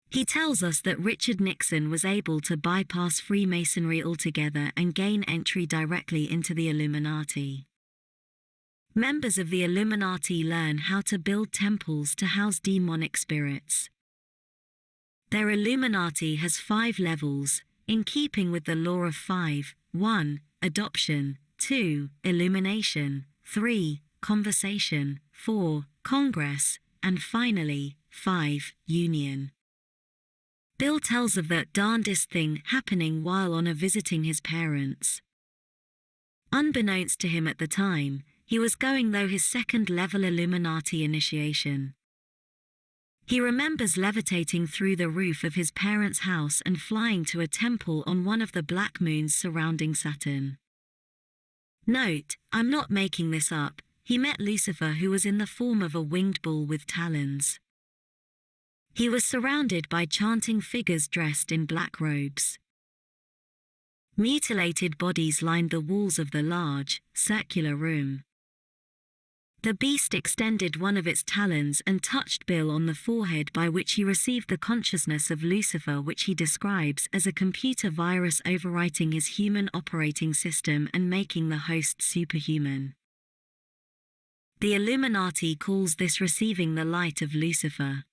S1: He tells us that Richard Nixon was able to bypass Freemasonry altogether and gain entry directly into the Illuminati. Members of the Illuminati learn how to build temples to house demonic spirits. Their Illuminati has 5 levels, in keeping with the law of 5, 1. Adoption, 2. Illumination, 3. Conversation, 4. Congress, and finally, 5. Union. Bill tells of that darndest thing happening while on a visiting his parents. Unbeknownst to him at the time, he was going through his 2nd-level Illuminati initiation. He remembers levitating through the roof of his parents' house and flying to a temple on one of the black moons surrounding Saturn. Note, I'm not making this up, he met Lucifer, who was in the form of a winged bull with talons. He was surrounded by chanting figures dressed in black robes. Mutilated bodies lined the walls of the large, circular room. The beast extended one of its talons and touched Bill on the forehead, by which he received the consciousness of Lucifer, which he describes as a computer virus overwriting his human operating system and making the host superhuman. The Illuminati calls this receiving the light of Lucifer.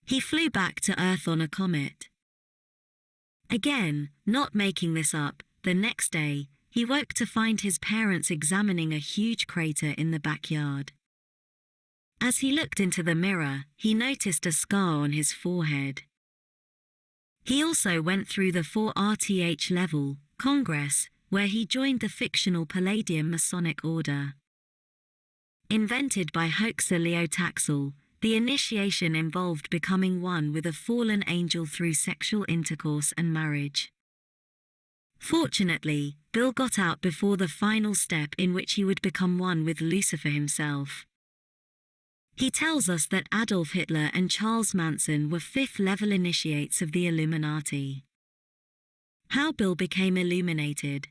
S1: He flew back to Earth on a comet. Again, not making this up, the next day, he woke to find his parents examining a huge crater in the backyard. As he looked into the mirror, he noticed a scar on his forehead. He also went through the 4RTH level, Congress, where he joined the fictional Palladium Masonic Order. Invented by hoaxer Leo Taxel, the initiation involved becoming one with a fallen angel through sexual intercourse and marriage. Fortunately, Bill got out before the final step, in which he would become one with Lucifer himself. He tells us that Adolf Hitler and Charles Manson were 5th-level initiates of the Illuminati. How Bill became illuminated.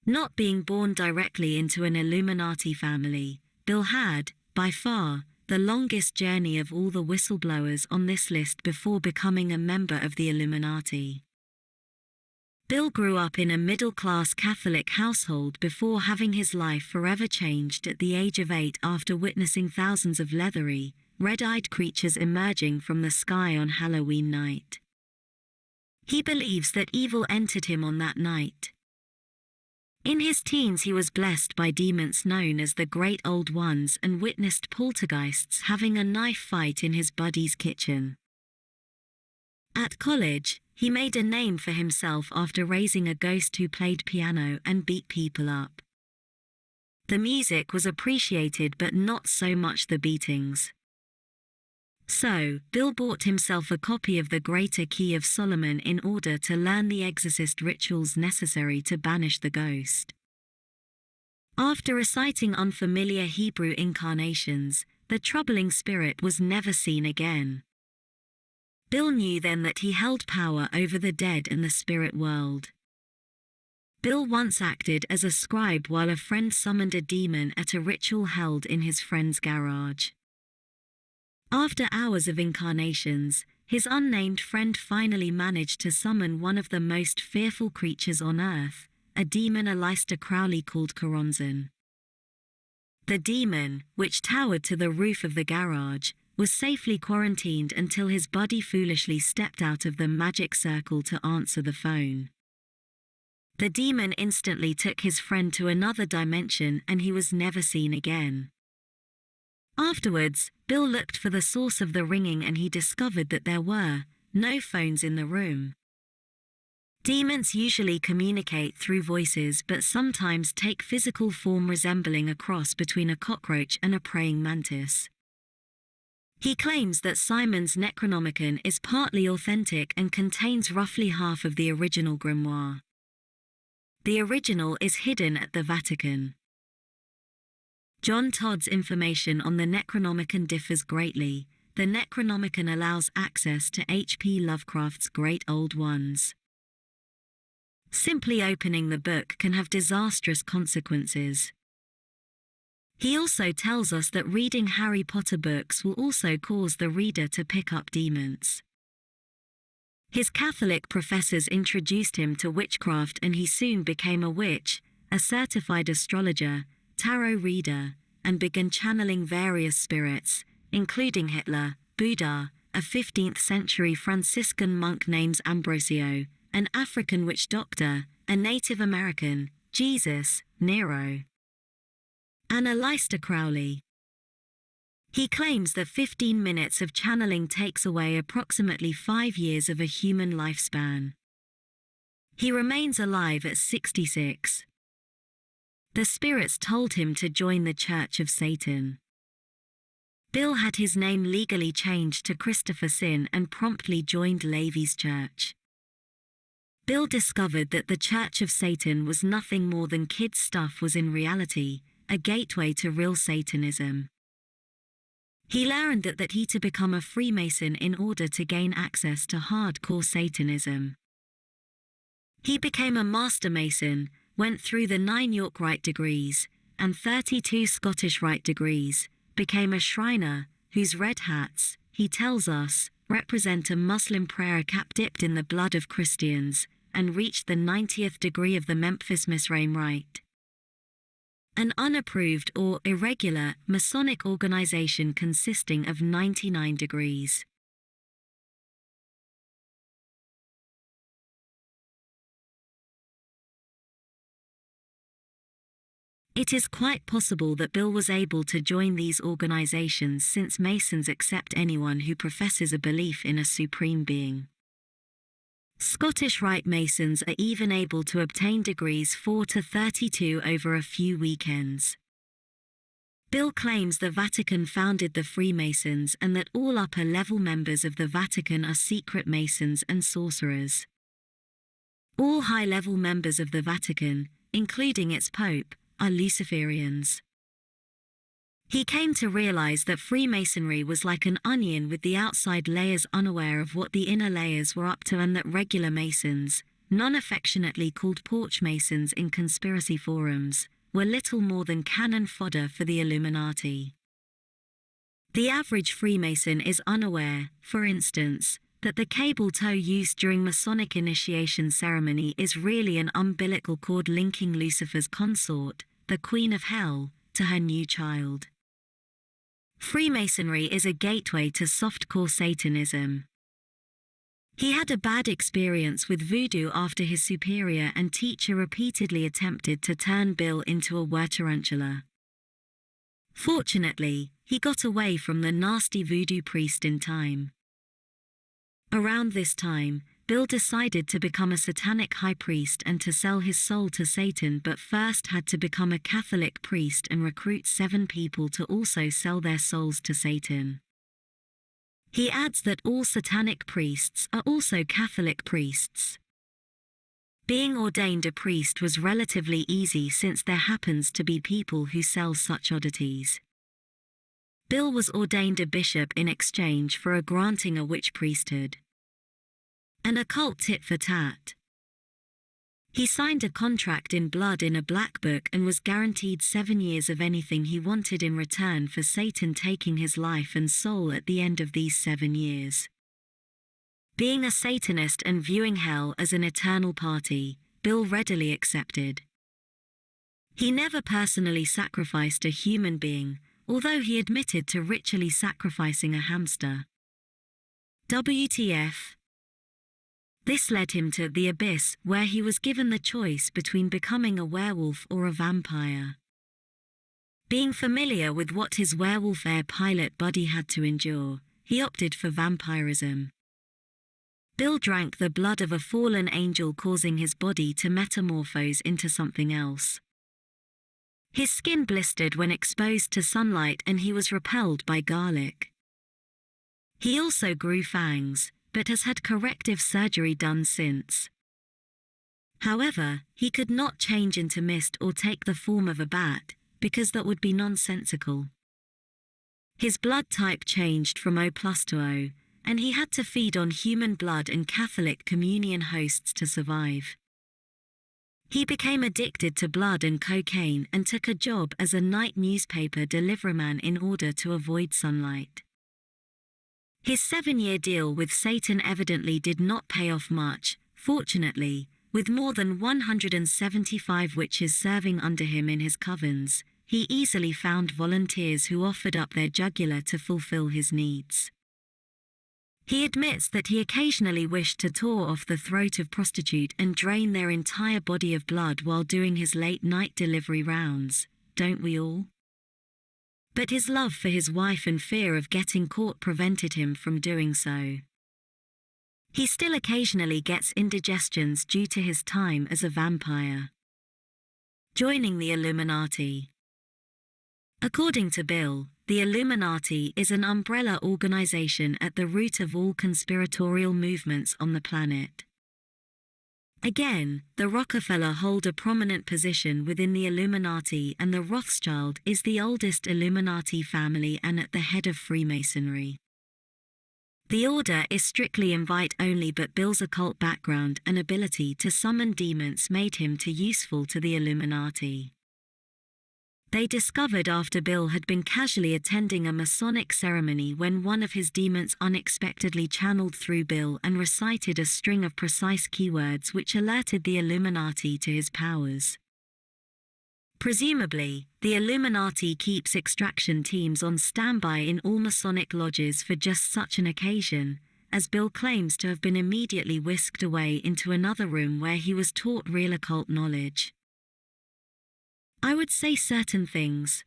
S1: Not being born directly into an Illuminati family, Bill had, by far, the longest journey of all the whistleblowers on this list before becoming a member of the Illuminati. Bill grew up in a middle-class Catholic household before having his life forever changed at the age of 8 after witnessing thousands of leathery, red-eyed creatures emerging from the sky on Halloween night. He believes that evil entered him on that night. In his teens he was blessed by demons known as the Great Old Ones and witnessed poltergeists having a knife fight in his buddy's kitchen. At college, he made a name for himself after raising a ghost who played piano and beat people up. The music was appreciated but not so much the beatings. So, Bill bought himself a copy of the Greater Key of Solomon in order to learn the exorcist rituals necessary to banish the ghost. After reciting unfamiliar Hebrew incarnations, the troubling spirit was never seen again. Bill knew then that he held power over the dead and the spirit world. Bill once acted as a scribe while a friend summoned a demon at a ritual held in his friend's garage. After hours of incarnations, his unnamed friend finally managed to summon one of the most fearful creatures on earth, a demon Aleister Crowley called Choronzon. The demon, which towered to the roof of the garage, was safely quarantined until his buddy foolishly stepped out of the magic circle to answer the phone. The demon instantly took his friend to another dimension and he was never seen again. Afterwards, Bill looked for the source of the ringing and he discovered that there were no phones in the room. Demons usually communicate through voices but sometimes take physical form resembling a cross between a cockroach and a praying mantis. He claims that Simon's Necronomicon is partly authentic and contains roughly half of the original grimoire. The original is hidden at the Vatican. John Todd's information on the Necronomicon differs greatly. The Necronomicon allows access to H.P. Lovecraft's Great Old Ones. Simply opening the book can have disastrous consequences. He also tells us that reading Harry Potter books will also cause the reader to pick up demons. His Catholic professors introduced him to witchcraft and he soon became a witch, a certified astrologer, tarot reader, and began channeling various spirits, including Hitler, Buddha, a 15th century Franciscan monk named Ambrosio, an African witch doctor, a Native American, Jesus, Nero, and Aleister Crowley. He claims that 15 minutes of channeling takes away approximately 5 years of a human lifespan. He remains alive at 66. The spirits told him to join the Church of Satan. Bill had his name legally changed to Christopher Sin and promptly joined Levi's church. Bill discovered that the Church of Satan was nothing more than kids' stuff was in reality, a gateway to real Satanism. He learned that he to become a Freemason in order to gain access to hardcore Satanism. He became a Master Mason, went through the 9 York Rite degrees, and 32 Scottish Rite degrees, became a Shriner, whose red hats, he tells us, represent a Muslim prayer cap dipped in the blood of Christians, and reached the 90th degree of the Memphis Misraim Rite. An unapproved or irregular Masonic organization consisting of 99 degrees. It is quite possible that Bill was able to join these organizations since Masons accept anyone who professes a belief in a supreme being. Scottish Rite Masons are even able to obtain degrees 4 to 32 over a few weekends. Bill claims the Vatican founded the Freemasons and that all upper-level members of the Vatican are secret Masons and sorcerers. All high-level members of the Vatican, including its Pope, are Luciferians. He came to realize that Freemasonry was like an onion with the outside layers unaware of what the inner layers were up to, and that regular Masons, non-affectionately called porch Masons in conspiracy forums, were little more than cannon fodder for the Illuminati. The average Freemason is unaware, for instance, that the cable tow used during Masonic initiation ceremony is really an umbilical cord linking Lucifer's consort, the Queen of Hell, to her new child. Freemasonry is a gateway to softcore Satanism. He had a bad experience with voodoo after his superior and teacher repeatedly attempted to turn Bill into a were-tarantula. Fortunately, he got away from the nasty voodoo priest in time. Around this time, Bill decided to become a satanic high priest and to sell his soul to Satan, but first had to become a Catholic priest and recruit 7 people to also sell their souls to Satan. He adds that all satanic priests are also Catholic priests. Being ordained a priest was relatively easy since there happens to be people who sell such oddities. Bill was ordained a bishop in exchange for granting a witch priesthood. An occult tit for tat. He signed a contract in blood in a black book and was guaranteed 7 years of anything he wanted in return for Satan taking his life and soul at the end of these 7 years. Being a Satanist and viewing hell as an eternal party, Bill readily accepted. He never personally sacrificed a human being, although he admitted to ritually sacrificing a hamster. WTF? This led him to the abyss, where he was given the choice between becoming a werewolf or a vampire. Being familiar with what his werewolf air pilot buddy had to endure, he opted for vampirism. Bill drank the blood of a fallen angel, causing his body to metamorphose into something else. His skin blistered when exposed to sunlight and he was repelled by garlic. He also grew fangs, but has had corrective surgery done since. However, he could not change into mist or take the form of a bat, because that would be nonsensical. His blood type changed from O+ to O, and he had to feed on human blood and Catholic communion hosts to survive. He became addicted to blood and cocaine and took a job as a night newspaper deliveryman in order to avoid sunlight. His 7-year deal with Satan evidently did not pay off much. Fortunately, with more than 175 witches serving under him in his covens, he easily found volunteers who offered up their jugular to fulfill his needs. He admits that he occasionally wished to tore off the throat of prostitute and drain their entire body of blood while doing his late-night delivery rounds, don't we all? But his love for his wife and fear of getting caught prevented him from doing so. He still occasionally gets indigestions due to his time as a vampire. Joining the Illuminati. According to Bill, the Illuminati is an umbrella organization at the root of all conspiratorial movements on the planet. Again, the Rockefeller hold a prominent position within the Illuminati, and the Rothschild is the oldest Illuminati family and at the head of Freemasonry. The order is strictly invite-only, but Bill's occult background and ability to summon demons made him too useful to the Illuminati. They discovered after Bill had been casually attending a Masonic ceremony when one of his demons unexpectedly channeled through Bill and recited a string of precise keywords which alerted the Illuminati to his powers. Presumably, the Illuminati keeps extraction teams on standby in all Masonic lodges for just such an occasion, as Bill claims to have been immediately whisked away into another room where he was taught real occult knowledge. I would say certain things.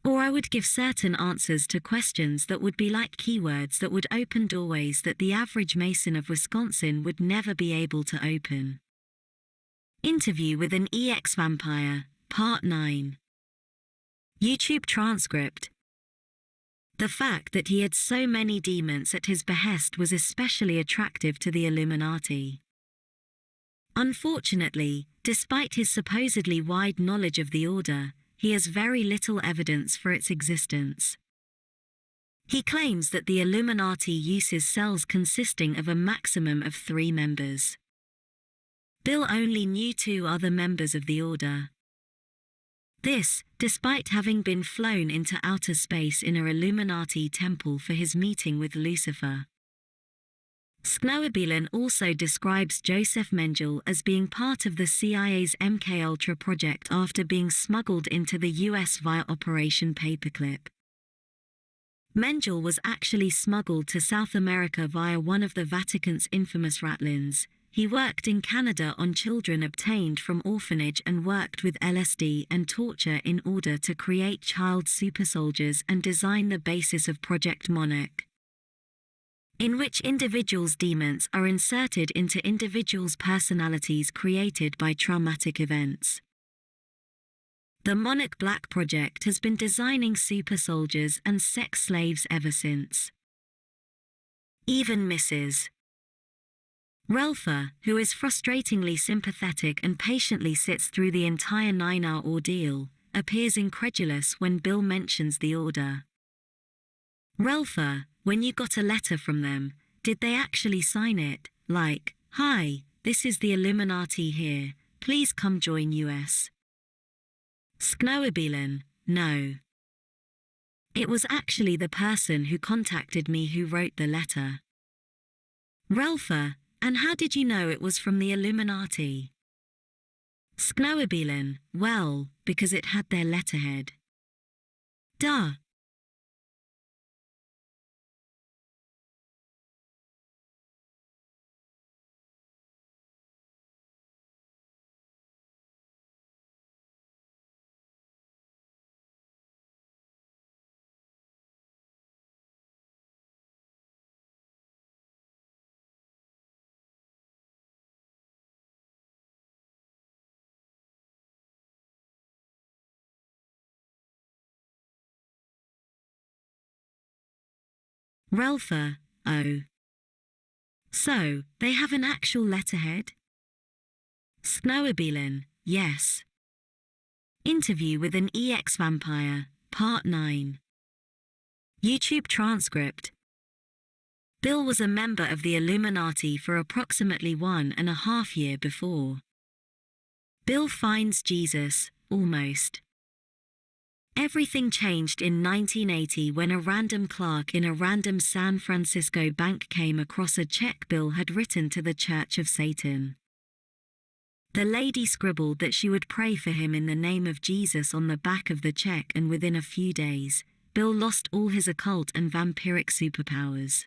S1: Or I would give certain answers to questions that would be like keywords that would open doorways that the average Mason of Wisconsin would never be able to open. Interview with an EX Vampire, Part 9. YouTube transcript. The fact that he had so many demons at his behest was especially attractive to the Illuminati. Unfortunately, despite his supposedly wide knowledge of the order, he has very little evidence for its existence. He claims that the Illuminati uses cells consisting of a maximum of 3 members. Bill only knew 2 other members of the order. This, despite having been flown into outer space in an Illuminati temple for his meeting with Lucifer. Sknoebielen also describes Joseph Mengele as being part of the CIA's MKUltra project after being smuggled into the US via Operation Paperclip. Mengele was actually smuggled to South America via one of the Vatican's infamous ratlins. He worked in Canada on children obtained from orphanage and worked with LSD and torture in order to create child super soldiers and design the basis of Project Monarch, in which individuals' demons are inserted into individuals' personalities created by traumatic events. The Monarch Black Project has been designing super soldiers and sex slaves ever since. Even Mrs. Relfa, who is frustratingly sympathetic and patiently sits through the entire 9-hour ordeal, appears incredulous when Bill mentions the order. Relfa, when you got a letter from them, did they actually sign it, like, "Hi, this is the Illuminati here, please come join US"? Sknoebielen, no. It was actually the person who contacted me who wrote the letter. Relfa, And how did you know it was from the Illuminati? Sknoebilen, well, because it had their letterhead. Duh. Relfa, oh. So, they have an actual letterhead? Sknoebilen, yes. Interview with an EX Vampire, Part 9. YouTube transcript. Bill was a member of the Illuminati for approximately 1.5 years before. Bill finds Jesus, almost. Everything changed in 1980 when a random clerk in a random San Francisco bank came across a check Bill had written to the Church of Satan. The lady scribbled that she would pray for him in the name of Jesus on the back of the check, and within a few days, Bill lost all his occult and vampiric superpowers.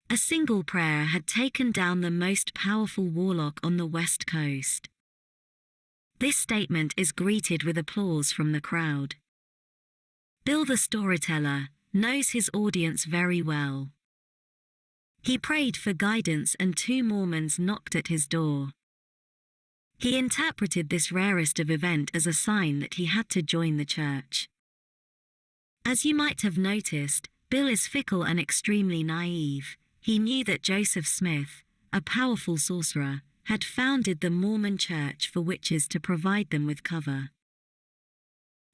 S1: A single prayer had taken down the most powerful warlock on the West Coast. This statement is greeted with applause from the crowd. Bill the storyteller knows his audience very well. He prayed for guidance and 2 Mormons knocked at his door. He interpreted this rarest of event as a sign that he had to join the church. As you might have noticed, Bill is fickle and extremely naive. He knew that Joseph Smith, a powerful sorcerer, had founded the Mormon Church for witches to provide them with cover.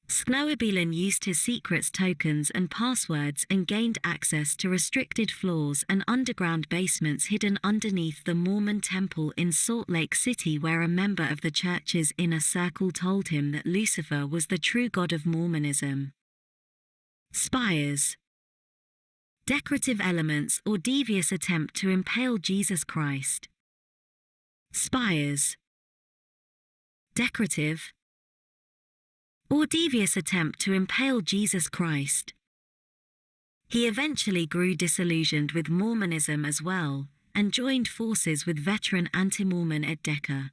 S1: Sknoebilen used his secrets, tokens and passwords and gained access to restricted floors and underground basements hidden underneath the Mormon temple in Salt Lake City, where a member of the church's inner circle told him that Lucifer was the true god of Mormonism. Spires. Decorative elements or devious attempt to impale Jesus Christ. Spires. Decorative or devious attempt to impale Jesus Christ. He eventually grew disillusioned with Mormonism as well, and joined forces with veteran anti-Mormon Ed Decker.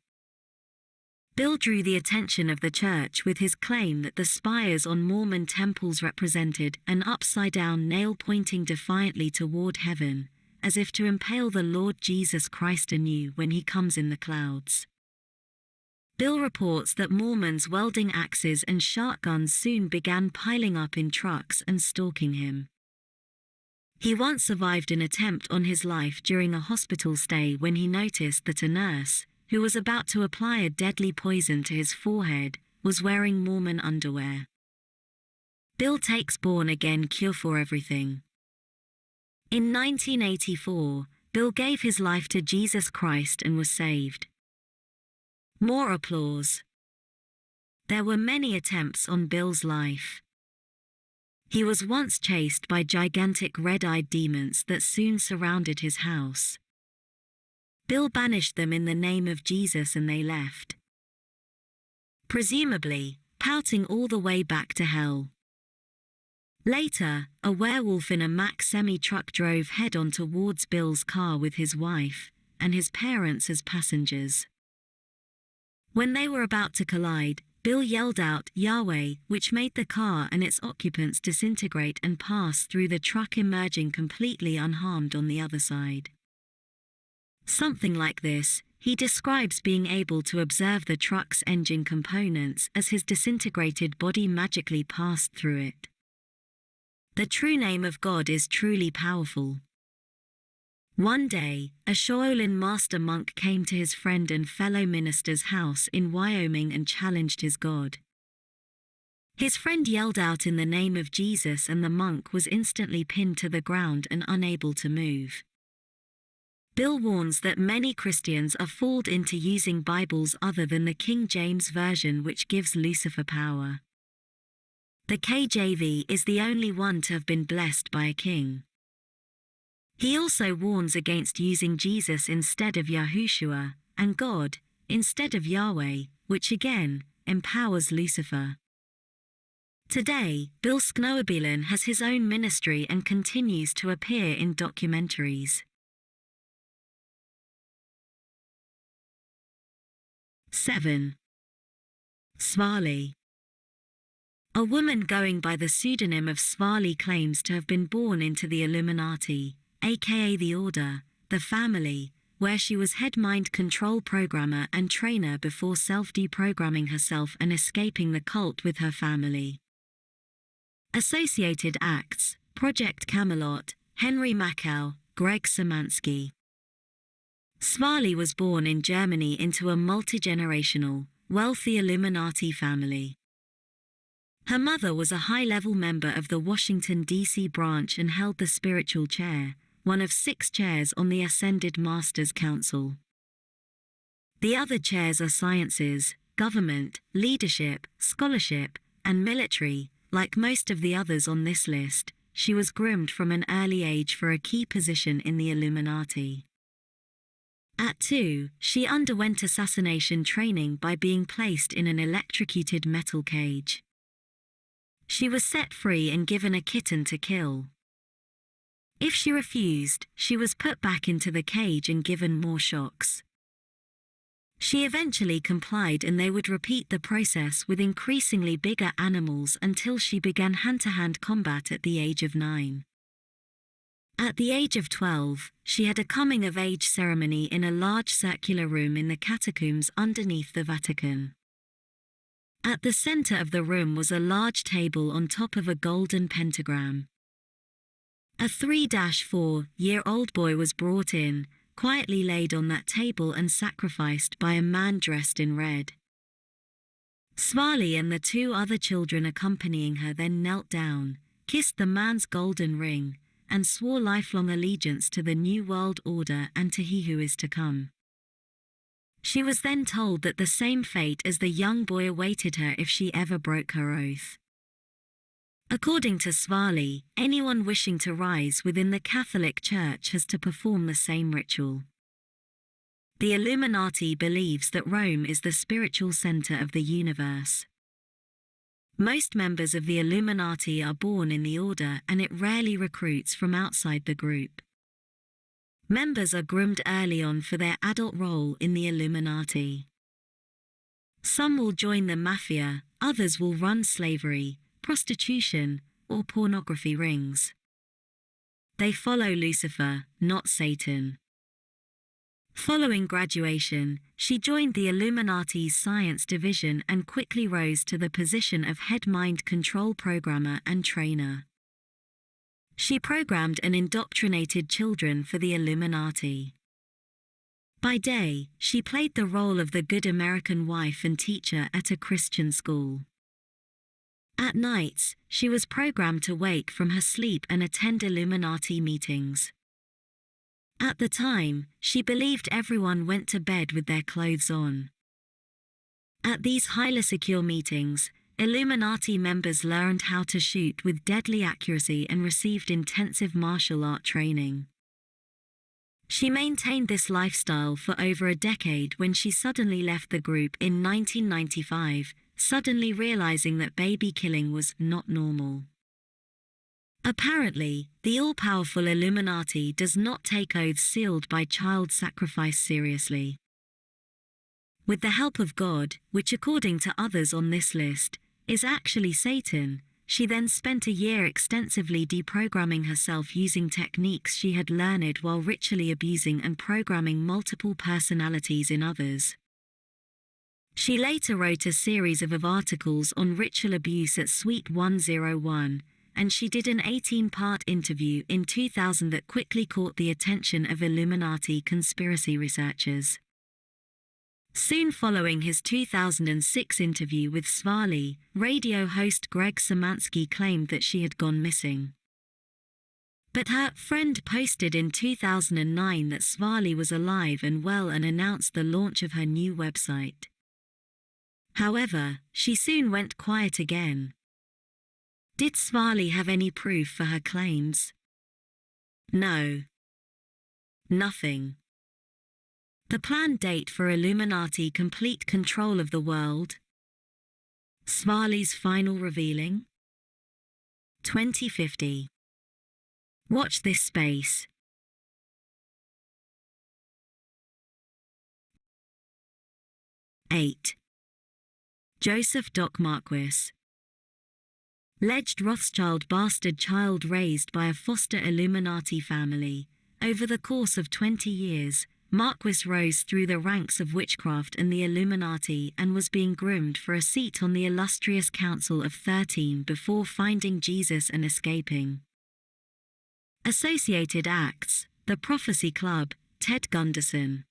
S1: Bill drew the attention of the church with his claim that the spires on Mormon temples represented an upside-down nail pointing defiantly toward heaven, as if to impale the Lord Jesus Christ anew when he comes in the clouds. Bill reports that Mormons welding axes and shotguns soon began piling up in trucks and stalking him. He once survived an attempt on his life during a hospital stay when he noticed that a nurse, who was about to apply a deadly poison to his forehead, was wearing Mormon underwear. Bill takes born-again cure for everything. In 1984, Bill gave his life to Jesus Christ and was saved. More applause. There were many attempts on Bill's life. He was once chased by gigantic red-eyed demons that soon surrounded his house. Bill banished them in the name of Jesus and they left. Presumably, pouting all the way back to hell. Later, a werewolf in a Mack semi-truck drove head-on towards Bill's car with his wife and his parents as passengers. When they were about to collide, Bill yelled out Yahweh, which made the car and its occupants disintegrate and pass through the truck, emerging completely unharmed on the other side. Something like this, he describes being able to observe the truck's engine components as his disintegrated body magically passed through it. The true name of God is truly powerful. One day, a Shaolin master monk came to his friend and fellow minister's house in Wyoming and challenged his God. His friend yelled out in the name of Jesus and the monk was instantly pinned to the ground and unable to move. Bill warns that many Christians are fooled into using Bibles other than the King James Version, which gives Lucifer power. The KJV is the only one to have been blessed by a king. He also warns against using Jesus instead of Yahushua, and God, instead of Yahweh, which again, empowers Lucifer. Today, Bill Sknoebielen has his own ministry and continues to appear in documentaries. 7. Svali. A woman going by the pseudonym of Svali claims to have been born into the Illuminati, aka the Order, the family, where she was head mind control programmer and trainer before self-deprogramming herself and escaping the cult with her family. Associated Acts, Project Camelot, Henry Mackau, Greg Szymanski. Svali was born in Germany into a multi-generational, wealthy Illuminati family. Her mother was a high-level member of the Washington, D.C. branch and held the spiritual chair, one of 6 chairs on the Ascended Masters Council. The other chairs are sciences, government, leadership, scholarship, and military. Like most of the others on this list, she was groomed from an early age for a key position in the Illuminati. At 2, she underwent assassination training by being placed in an electrocuted metal cage. She was set free and given a kitten to kill. If she refused, she was put back into the cage and given more shocks. She eventually complied and they would repeat the process with increasingly bigger animals until she began hand-to-hand combat at the age of 9. At the age of 12, she had a coming-of-age ceremony in a large circular room in the catacombs underneath the Vatican. At the center of the room was a large table on top of a golden pentagram. A 3-4-year-old boy was brought in, quietly laid on that table and sacrificed by a man dressed in red. Svali and the 2 other children accompanying her then knelt down, kissed the man's golden ring, and swore lifelong allegiance to the New World Order and to he who is to come. She was then told that the same fate as the young boy awaited her if she ever broke her oath. According to Svali, anyone wishing to rise within the Catholic Church has to perform the same ritual. The Illuminati believes that Rome is the spiritual center of the universe. Most members of the Illuminati are born in the order and it rarely recruits from outside the group. Members are groomed early on for their adult role in the Illuminati. Some will join the mafia, others will run slavery, prostitution, or pornography rings. They follow Lucifer, not Satan. Following graduation, she joined the Illuminati's science division and quickly rose to the position of head mind control programmer and trainer. She programmed and indoctrinated children for the Illuminati. By day, she played the role of the good American wife and teacher at a Christian school. At nights, she was programmed to wake from her sleep and attend Illuminati meetings. At the time, she believed everyone went to bed with their clothes on. At these highly secure meetings, Illuminati members learned how to shoot with deadly accuracy and received intensive martial art training. She maintained this lifestyle for over a decade when she suddenly left the group in 1995, suddenly realizing that baby killing was not normal. Apparently, the all-powerful Illuminati does not take oaths sealed by child sacrifice seriously. With the help of God, which according to others on this list, is actually Satan, she then spent a year extensively deprogramming herself using techniques she had learned while ritually abusing and programming multiple personalities in others. She later wrote a series of articles on ritual abuse at Suite 101, and she did an 18-part interview in 2000 that quickly caught the attention of Illuminati conspiracy researchers. Soon following his 2006 interview with Svali, radio host Greg Szymanski claimed that she had gone missing. But her friend posted in 2009 that Svali was alive and well and announced the launch of her new website. However, she soon went quiet again. Did Svali have any proof for her claims? No. Nothing. The planned date for Illuminati complete control of the world. Svarli's final revealing. 2050. Watch this space. Eight. Joseph Doc Marquis. Alleged Rothschild bastard child raised by a foster Illuminati family. Over the course of 20 years, Marquis rose through the ranks of witchcraft and the Illuminati and was being groomed for a seat on the illustrious Council of 13 before finding Jesus and escaping. Associated Acts: The Prophecy Club, Ted Gunderson.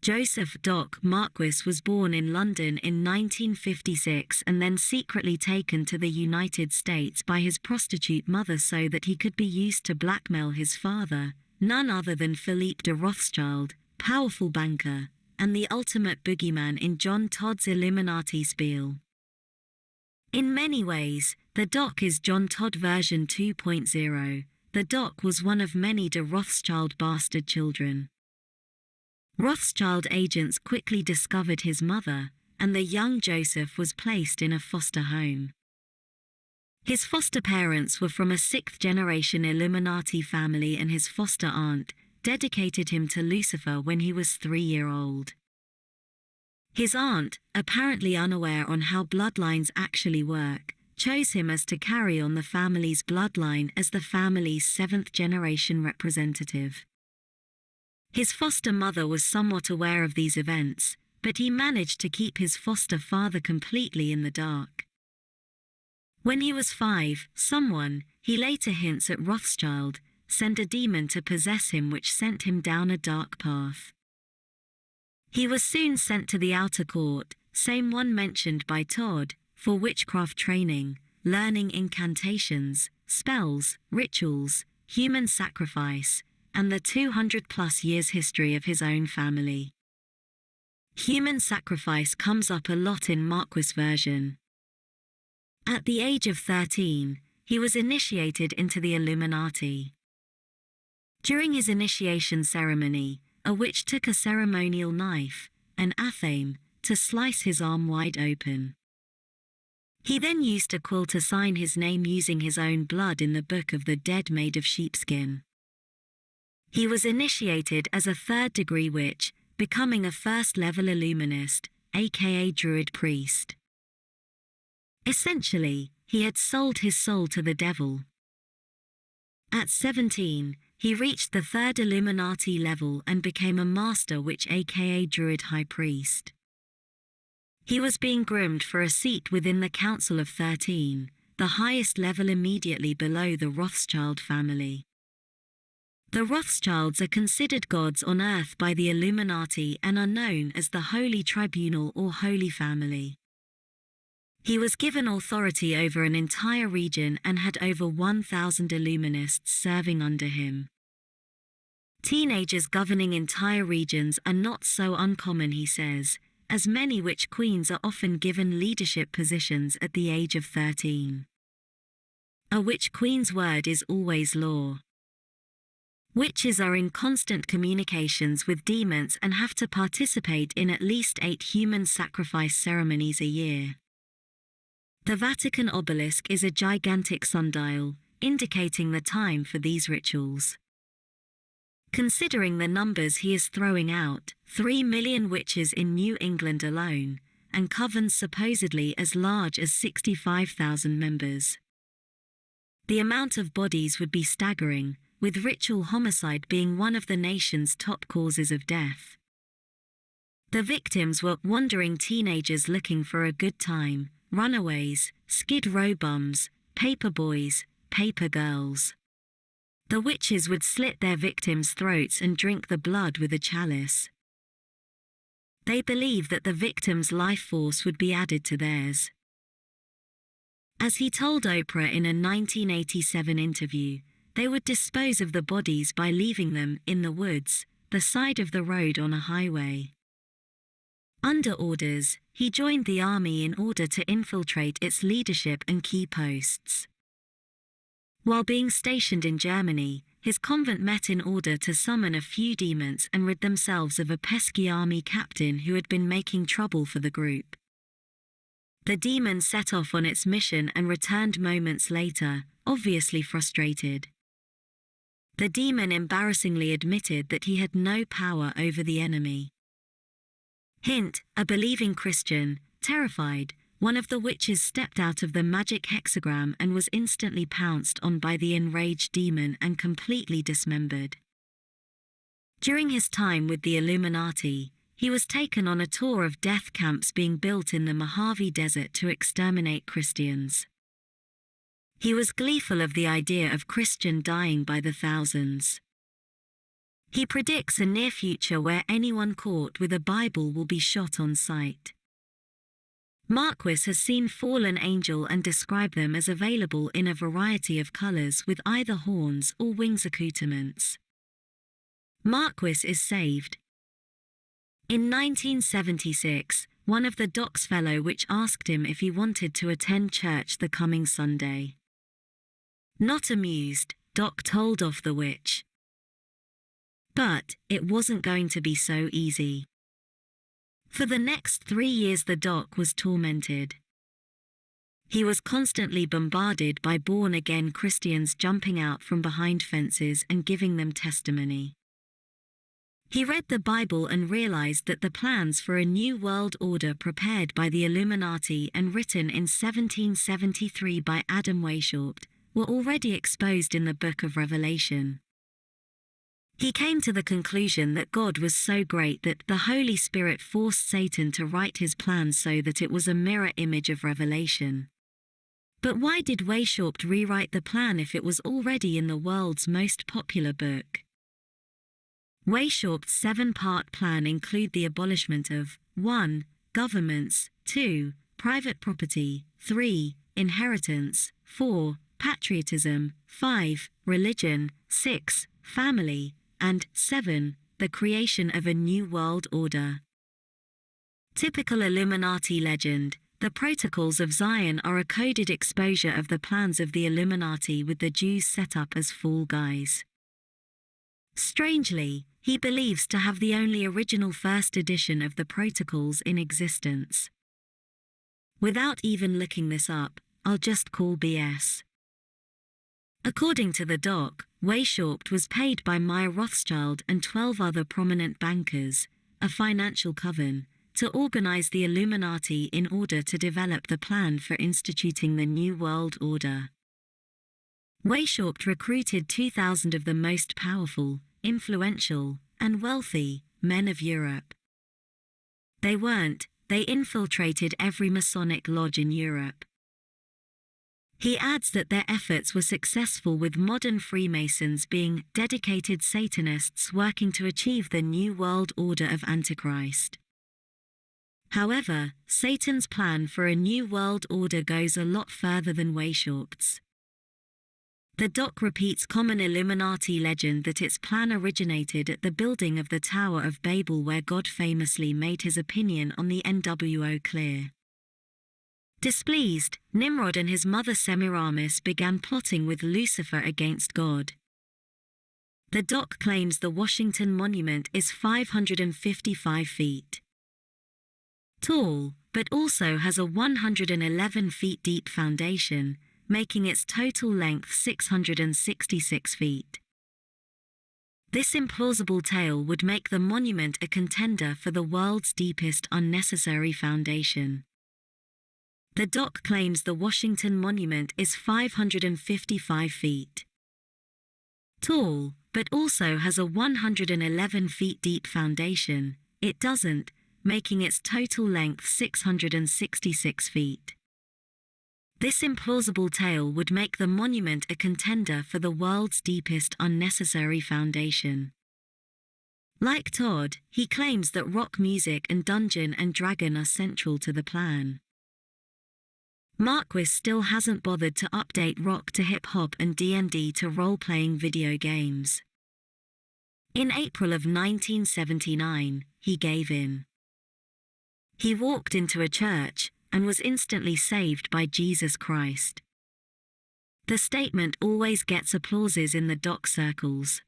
S1: Joseph Doc Marquis was born in London in 1956 and then secretly taken to the United States by his prostitute mother so that he could be used to blackmail his father, none other than Philippe de Rothschild, powerful banker, and the ultimate boogeyman in John Todd's Illuminati spiel. In many ways, the Doc is John Todd version 2.0. The Doc was one of many de Rothschild bastard children. Rothschild agents quickly discovered his mother, and the young Joseph was placed in a foster home. His foster parents were from a sixth-generation Illuminati family, and his foster aunt dedicated him to Lucifer when he was 3-year-old. His aunt, apparently unaware on how bloodlines actually work, chose him as to carry on the family's bloodline as the family's 7th-generation representative. His foster mother was somewhat aware of these events, but he managed to keep his foster father completely in the dark. When he was 5, someone, he later hints at Rothschild, sent a demon to possess him, which sent him down a dark path. He was soon sent to the outer court, same one mentioned by Todd, for witchcraft training, learning incantations, spells, rituals, human sacrifice, and the 200-plus years history of his own family. Human sacrifice comes up a lot in Marquis' version. At the age of 13, he was initiated into the Illuminati. During his initiation ceremony, a witch took a ceremonial knife, an athame, to slice his arm wide open. He then used a quill to sign his name using his own blood in the Book of the Dead made of sheepskin. He was initiated as a 3rd-degree witch, becoming a 1st-level Illuminist, aka Druid priest. Essentially, he had sold his soul to the devil. At 17, he reached the 3rd Illuminati level and became a Master Witch, aka Druid High Priest. He was being groomed for a seat within the Council of 13, the highest level immediately below the Rothschild family. The Rothschilds are considered gods on earth by the Illuminati and are known as the Holy Tribunal or Holy Family. He was given authority over an entire region and had over 1,000 Illuminists serving under him. Teenagers governing entire regions are not so uncommon, he says, as many witch queens are often given leadership positions at the age of 13. A witch queen's word is always law. Witches are in constant communications with demons and have to participate in at least 8 human sacrifice ceremonies a year. The Vatican obelisk is a gigantic sundial, indicating the time for these rituals. Considering the numbers he is throwing out, 3 million witches in New England alone, and covens supposedly as large as 65,000 members. The amount of bodies would be staggering, with ritual homicide being one of the nation's top causes of death. The victims were wandering teenagers looking for a good time, runaways, skid row bums, paper boys, paper girls. The witches would slit their victims' throats and drink the blood with a chalice. They believed that the victim's life force would be added to theirs. As he told Oprah in a 1987 interview, they would dispose of the bodies by leaving them in the woods, the side of the road on a highway. Under orders, he joined the army in order to infiltrate its leadership and key posts. While being stationed in Germany, his convent met in order to summon a few demons and rid themselves of a pesky army captain who had been making trouble for the group. The demon set off on its mission and returned moments later, obviously frustrated. The demon embarrassingly admitted that he had no power over the enemy. Hint, a believing Christian, terrified, one of the witches stepped out of the magic hexagram and was instantly pounced on by the enraged demon and completely dismembered. During his time with the Illuminati, he was taken on a tour of death camps being built in the Mojave Desert to exterminate Christians. He was gleeful of the idea of Christian dying by the thousands. He predicts a near future where anyone caught with a Bible will be shot on sight. Marquis has seen fallen angel and described them as available in a variety of colors with either horns or wings accoutrements. Marquis is saved. In 1976, one of the Doc's fellow witch asked him if he wanted to attend church the coming Sunday. Not amused, Doc told off the witch. But it wasn't going to be so easy. For the next 3 years the Doc was tormented. He was constantly bombarded by born-again Christians jumping out from behind fences and giving them testimony. He read the Bible and realized that the plans for a new world order prepared by the Illuminati and written in 1773 by Adam Weishaupt were already exposed in the Book of Revelation. He came to the conclusion that God was so great that the Holy Spirit forced Satan to write his plan so that it was a mirror image of Revelation. But why did Weishaupt rewrite the plan if it was already in the world's most popular book? Weishaupt's 7-part plan include the abolishment of 1. Governments, 2. Private property, 3. Inheritance, 4. Patriotism, 5. Religion, 6. Family, and 7. The creation of a new world order. Typical Illuminati legend, the Protocols of Zion are a coded exposure of the plans of the Illuminati with the Jews set up as fall guys. Strangely, he believes to have the only original first edition of the Protocols in existence. Without even looking this up, I'll just call BS. According to the Doc, Weishaupt was paid by Meyer Rothschild and 12 other prominent bankers, a financial coven, to organize the Illuminati in order to develop the plan for instituting the New World Order. Weishaupt recruited 2,000 of the most powerful, influential, and wealthy men of Europe. They infiltrated every Masonic lodge in Europe. He adds that their efforts were successful, with modern Freemasons being dedicated Satanists working to achieve the New World Order of Antichrist. However, Satan's plan for a New World Order goes a lot further than Weishaupt's. The Doc repeats common Illuminati legend that its plan originated at the building of the Tower of Babel, where God famously made his opinion on the NWO clear. Displeased, Nimrod and his mother Semiramis began plotting with Lucifer against God. The Doc claims the Washington Monument is 555 feet tall, but also has a 111 feet deep foundation, making its total length 666 feet. This implausible tale would make the monument a contender for the world's deepest unnecessary foundation. The Doc claims the Washington Monument is 555 feet tall, but also has a 111 feet deep foundation. It doesn't, making its total length 666 feet. This implausible tale would make the monument a contender for the world's deepest unnecessary foundation. Like Todd, he claims that rock music and Dungeon and Dragon are central to the plan. Marquis still hasn't bothered to update rock to hip-hop and D&D to role-playing video games. In April of 1979, he gave in. He walked into a church and was instantly saved by Jesus Christ. The statement always gets applauses in the doc circles.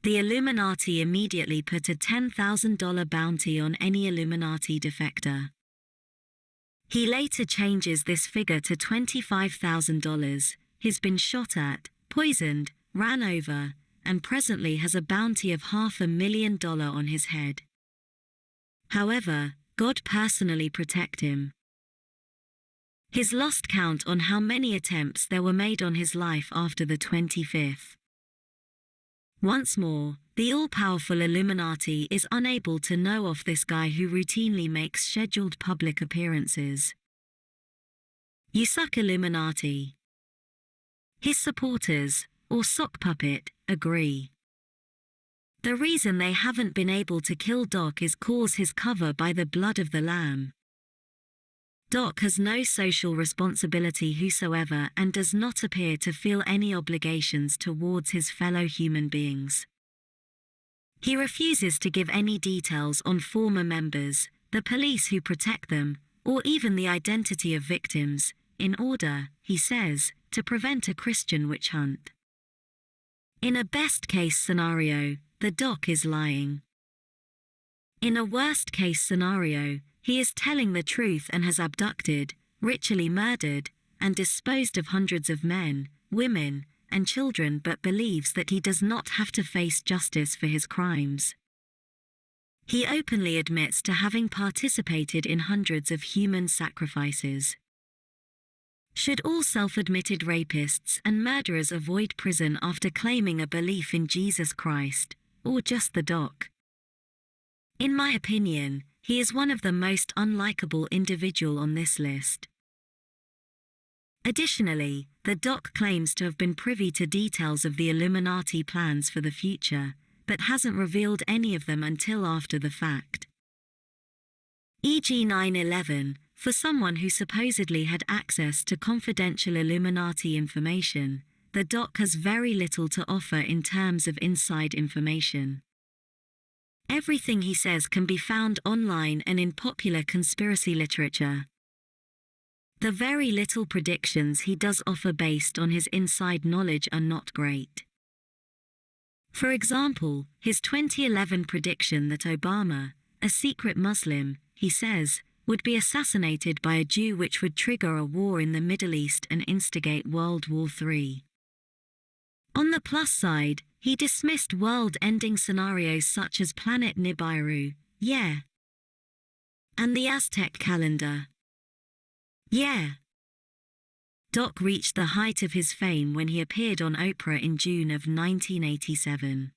S1: The Illuminati immediately put a $10,000 bounty on any Illuminati defector. He later changes this figure to $25,000, he's been shot at, poisoned, ran over, and presently has a bounty of $500,000 on his head. However, God personally protect him. He's lost count on how many attempts there were made on his life after the 25th. Once more, the all-powerful Illuminati is unable to know of this guy who routinely makes scheduled public appearances. You suck, Illuminati. His supporters, or sock puppet, agree. The reason they haven't been able to kill Doc is cause his cover by the blood of the Lamb. Doc has no social responsibility whosoever and does not appear to feel any obligations towards his fellow human beings. He refuses to give any details on former members, the police who protect them, or even the identity of victims, in order, he says, to prevent a Christian witch hunt. In a best-case scenario, the doc is lying. In a worst-case scenario, he is telling the truth and has abducted, ritually murdered, and disposed of hundreds of men, women, and children, but believes that he does not have to face justice for his crimes. He openly admits to having participated in hundreds of human sacrifices. Should all self-admitted rapists and murderers avoid prison after claiming a belief in Jesus Christ, or just the doc? In my opinion, he is one of the most unlikable individual on this list. Additionally, the doc claims to have been privy to details of the Illuminati plans for the future, but hasn't revealed any of them until after the fact. E.g. 9/11, for someone who supposedly had access to confidential Illuminati information, the doc has very little to offer in terms of inside information. Everything he says can be found online and in popular conspiracy literature. The very little predictions he does offer based on his inside knowledge are not great. For example, his 2011 prediction that Obama, a secret Muslim, he says, would be assassinated by a Jew, which would trigger a war in the Middle East and instigate World War III. On the plus side, he dismissed world-ending scenarios such as Planet Nibiru, yeah, and the Aztec calendar. Yeah. Doc reached the height of his fame when he appeared on Oprah in June of 1987.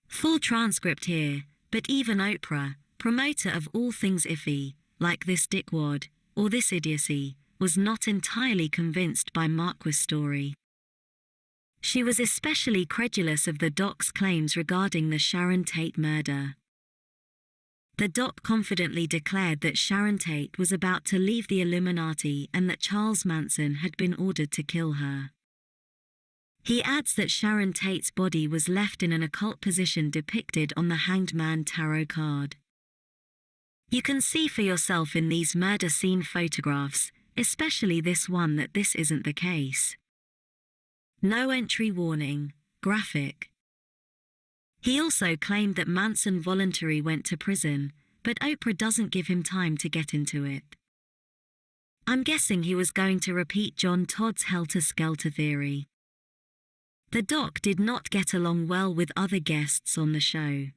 S1: Full transcript here, but even Oprah, promoter of all things iffy, like this dickwad, or this idiocy, was not entirely convinced by Marquis' story. She was especially credulous of the doc's claims regarding the Sharon Tate murder. The doc confidently declared that Sharon Tate was about to leave the Illuminati and that Charles Manson had been ordered to kill her. He adds that Sharon Tate's body was left in an occult position depicted on the Hanged Man tarot card. You can see for yourself in these murder scene photographs, especially this one, that this isn't the case. No entry warning, graphic. He also claimed that Manson voluntarily went to prison, but Oprah doesn't give him time to get into it. I'm guessing he was going to repeat John Todd's helter-skelter theory. The doc did not get along well with other guests on the show.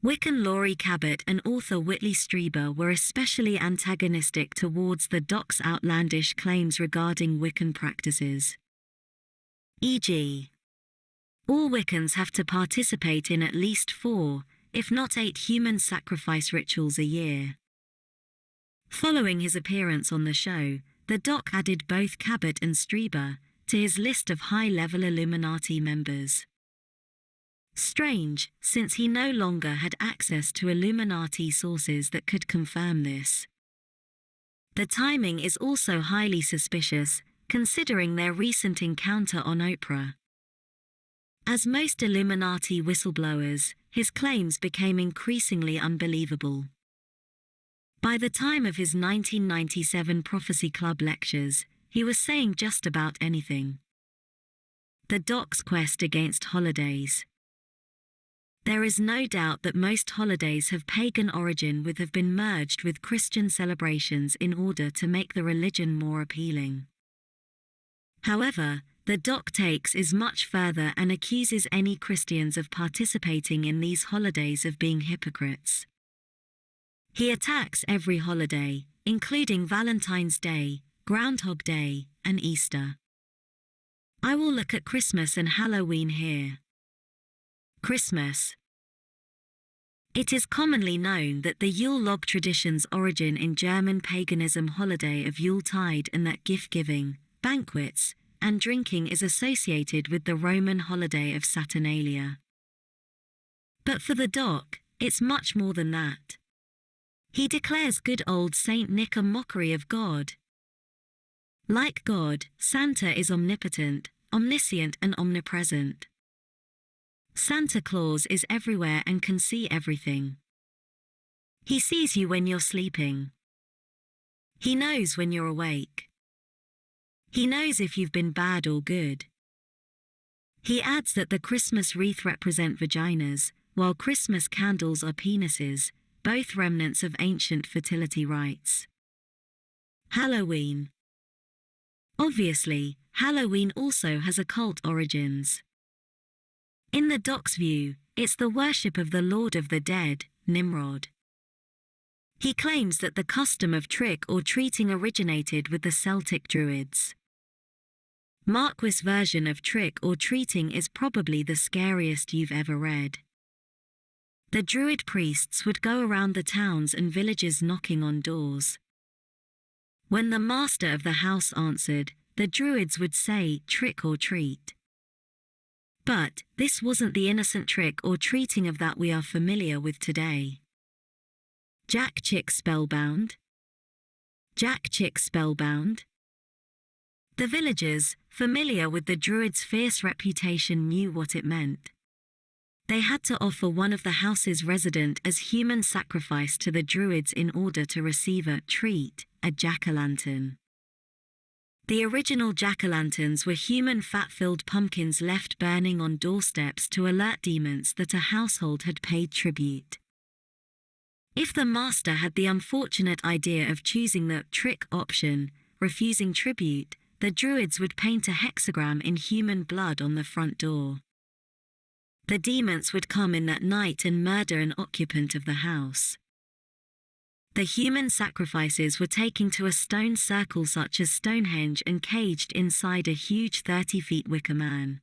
S1: Wiccan Laurie Cabot and author Whitley Strieber were especially antagonistic towards the doc's outlandish claims regarding Wiccan practices. E.g., all Wiccans have to participate in at least 4, if not 8 human sacrifice rituals a year. Following his appearance on the show, the doc added both Cabot and Strieber to his list of high-level Illuminati members. Strange, since he no longer had access to Illuminati sources that could confirm this. The timing is also highly suspicious, considering their recent encounter on Oprah. As most Illuminati whistleblowers, his claims became increasingly unbelievable. By the time of his 1997 Prophecy Club lectures, he was saying just about anything. The Doc's quest against holidays. There is no doubt that most holidays have pagan origin with have been merged with Christian celebrations in order to make the religion more appealing. However, the Doc takes it much further and accuses any Christians of participating in these holidays of being hypocrites. He attacks every holiday, including Valentine's Day, Groundhog Day, and Easter. I will look at Christmas and Halloween here. Christmas. It is commonly known that the Yule log tradition's origin in German paganism holiday of Yuletide and that gift-giving, banquets, and drinking is associated with the Roman holiday of Saturnalia. But for the Doc, it's much more than that. He declares good old Saint Nick a mockery of God. Like God, Santa is omnipotent, omniscient and omnipresent. Santa Claus is everywhere and can see everything. He sees you when you're sleeping. He knows when you're awake. He knows if you've been bad or good. He adds that the Christmas wreath represent vaginas, while Christmas candles are penises, both remnants of ancient fertility rites. Halloween. Obviously, Halloween also has occult origins. In the Doc's view, it's the worship of the Lord of the Dead, Nimrod. He claims that the custom of trick or treating originated with the Celtic Druids. Marquis' version of trick or treating is probably the scariest you've ever read. The Druid priests would go around the towns and villages knocking on doors. When the master of the house answered, the Druids would say, "Trick or treat." But this wasn't the innocent trick or treating of that we are familiar with today. Jack Chick spellbound? Jack Chick spellbound? The villagers, familiar with the Druids' fierce reputation, knew what it meant. They had to offer one of the house's resident as human sacrifice to the Druids in order to receive a treat, a jack-o'-lantern. The original jack-o'-lanterns were human fat-filled pumpkins left burning on doorsteps to alert demons that a household had paid tribute. If the master had the unfortunate idea of choosing the trick option, refusing tribute, the Druids would paint a hexagram in human blood on the front door. The demons would come in that night and murder an occupant of the house. The human sacrifices were taken to a stone circle such as Stonehenge and caged inside a huge 30-foot wicker man.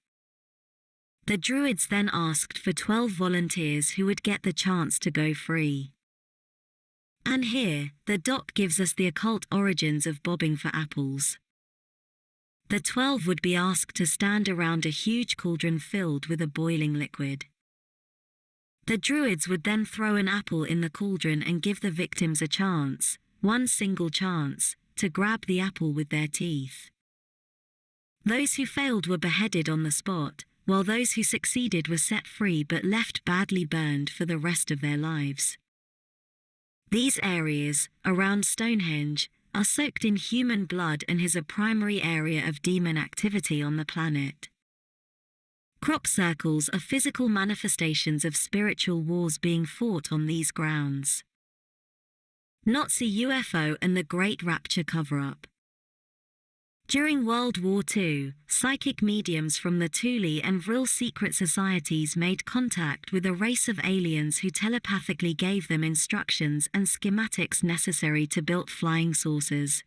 S1: The Druids then asked for 12 volunteers who would get the chance to go free. And here, the Doc gives us the occult origins of bobbing for apples. The 12 would be asked to stand around a huge cauldron filled with a boiling liquid. The Druids would then throw an apple in the cauldron and give the victims a chance, one single chance, to grab the apple with their teeth. Those who failed were beheaded on the spot, while those who succeeded were set free but left badly burned for the rest of their lives. These areas, around Stonehenge, are soaked in human blood and is a primary area of demon activity on the planet. Crop circles are physical manifestations of spiritual wars being fought on these grounds. Nazi UFO and the Great Rapture cover-up. During World War II, psychic mediums from the Thule and Vril secret societies made contact with a race of aliens who telepathically gave them instructions and schematics necessary to build flying saucers.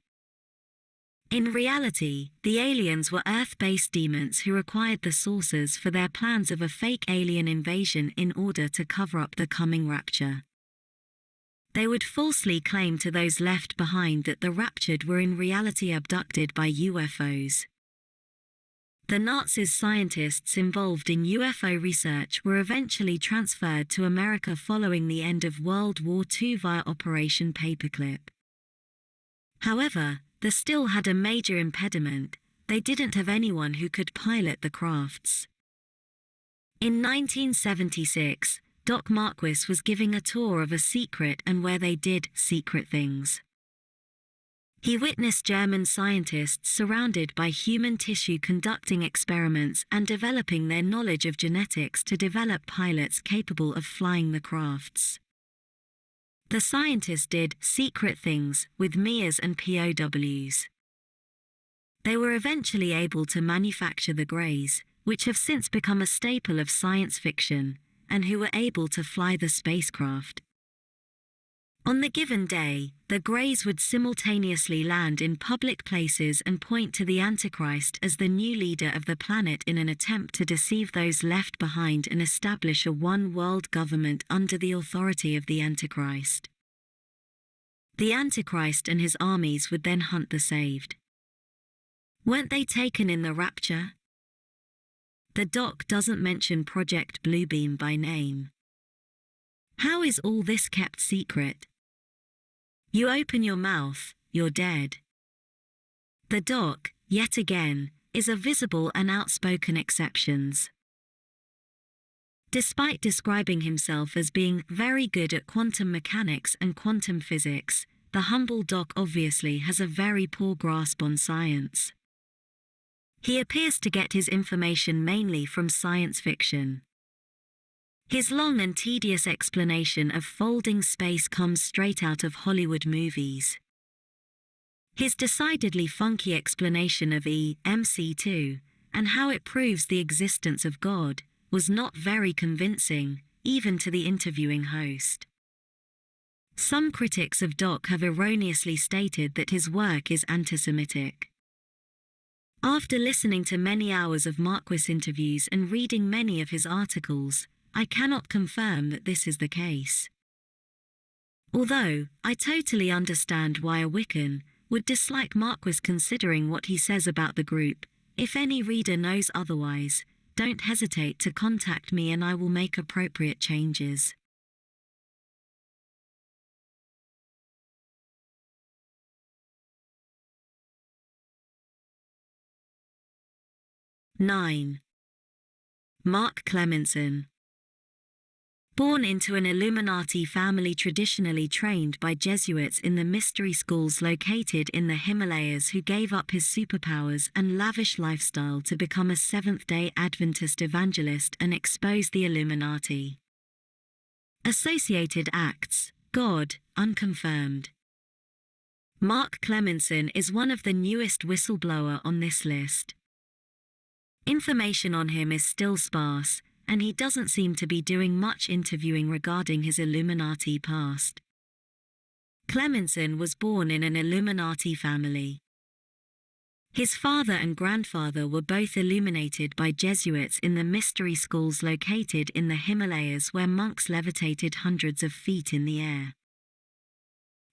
S1: In reality, the aliens were Earth-based demons who required the saucers for their plans of a fake alien invasion in order to cover up the coming rapture. They would falsely claim to those left behind that the raptured were in reality abducted by UFOs. The Nazis' scientists involved in UFO research were eventually transferred to America following the end of World War II via Operation Paperclip. However, they still had a major impediment: they didn't have anyone who could pilot the crafts. In 1976, Doc Marquis was giving a tour of a secret and where they did secret things. He witnessed German scientists surrounded by human tissue conducting experiments and developing their knowledge of genetics to develop pilots capable of flying the crafts. The scientists did secret things with MEAs and POWs. They were eventually able to manufacture the Greys, which have since become a staple of science fiction, and who were able to fly the spacecraft. On the given day, the Greys would simultaneously land in public places and point to the Antichrist as the new leader of the planet in an attempt to deceive those left behind and establish a one-world government under the authority of the Antichrist. The Antichrist and his armies would then hunt the saved. Weren't they taken in the rapture? The doc doesn't mention Project Bluebeam by name. How is all this kept secret? You open your mouth, you're dead. The doc, yet again, is a visible and outspoken exceptions. Despite describing himself as being very good at quantum mechanics and quantum physics, the humble doc obviously has a very poor grasp on science. He appears to get his information mainly from science fiction. His long and tedious explanation of folding space comes straight out of Hollywood movies. His decidedly funky explanation of MC2, and how it proves the existence of God, was not very convincing, even to the interviewing host. Some critics of Doc have erroneously stated that his work is anti-Semitic. After listening to many hours of Marquis interviews and reading many of his articles, I cannot confirm that this is the case. Although, I totally understand why a Wiccan would dislike Marquis considering what he says about the group. If any reader knows otherwise, don't hesitate to contact me and I will make appropriate changes. (9) Mark Clemenson. Born into an Illuminati family traditionally trained by Jesuits in the mystery schools located in the Himalayas, who gave up his superpowers and lavish lifestyle to become a Seventh-day Adventist evangelist and expose the Illuminati. Associated Acts, God, unconfirmed. Mark Clemenson is one of the newest whistleblower on this list. Information on him is still sparse, and he doesn't seem to be doing much interviewing regarding his Illuminati past. Clemenson was born in an Illuminati family. His father and grandfather were both illuminated by Jesuits in the mystery schools located in the Himalayas, where monks levitated hundreds of feet in the air.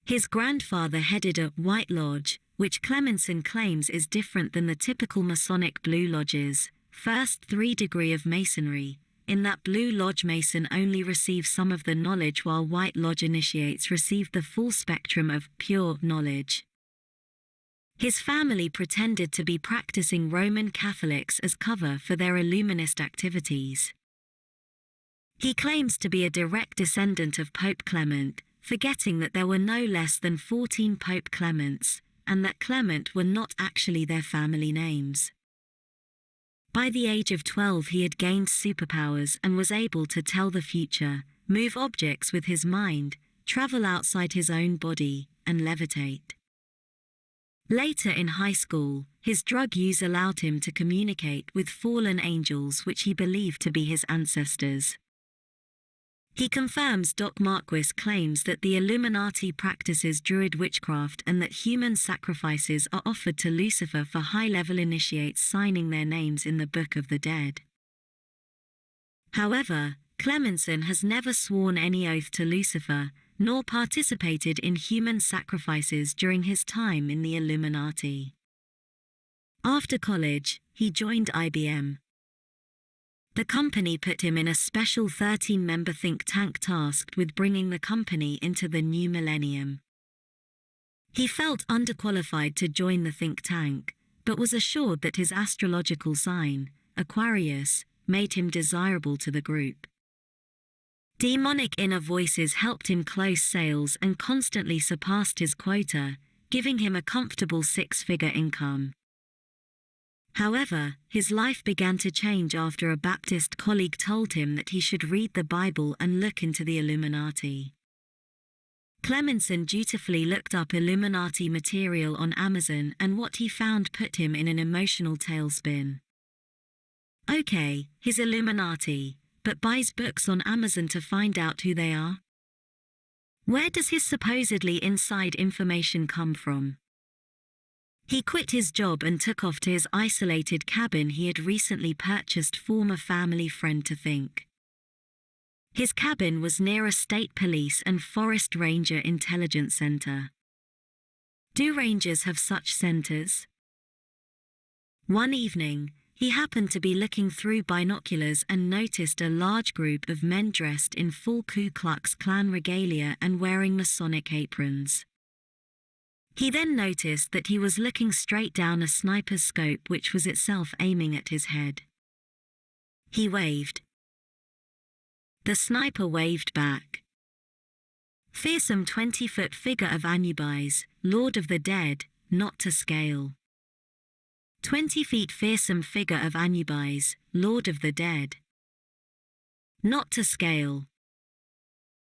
S1: His grandfather headed a White Lodge, which Clemenson claims is different than the typical Masonic Blue Lodges, first 3-degree of Masonry, in that Blue Lodge Mason only receives some of the knowledge while White Lodge initiates receive the full spectrum of pure knowledge. His family pretended to be practicing Roman Catholics as cover for their Illuminist activities. He claims to be a direct descendant of Pope Clement, forgetting that there were no less than 14 Pope Clements, and that Clement were not actually their family names. By the age of 12 he had gained superpowers and was able to tell the future, move objects with his mind, travel outside his own body, and levitate. Later in high school, his drug use allowed him to communicate with fallen angels which he believed to be his ancestors. He confirms Doc Marquis claims that the Illuminati practices Druid witchcraft and that human sacrifices are offered to Lucifer for high-level initiates signing their names in the Book of the Dead. However, Clemenson has never sworn any oath to Lucifer, nor participated in human sacrifices during his time in the Illuminati. After college, he joined IBM. The company put him in a special 13-member think tank tasked with bringing the company into the new millennium. He felt underqualified to join the think tank, but was assured that his astrological sign, Aquarius, made him desirable to the group. Demonic inner voices helped him close sales and constantly surpassed his quota, giving him a comfortable six-figure income. However, his life began to change after a Baptist colleague told him that he should read the Bible and look into the Illuminati. Clemenson dutifully looked up Illuminati material on Amazon, and what he found put him in an emotional tailspin. Okay, he's Illuminati, but buys books on Amazon to find out who they are? Where does his supposedly inside information come from? He quit his job and took off to his isolated cabin he had recently purchased from a family friend to think. His cabin was near a state police and forest ranger intelligence center. Do rangers have such centers? One evening, he happened to be looking through binoculars and noticed a large group of men dressed in full Ku Klux Klan regalia and wearing Masonic aprons. He then noticed that he was looking straight down a sniper's scope which was itself aiming at his head. He waved. The sniper waved back. Fearsome 20-foot figure of Anubis, Lord of the Dead, not to scale. 20 feet fearsome figure of Anubis, Lord of the Dead. Not to scale.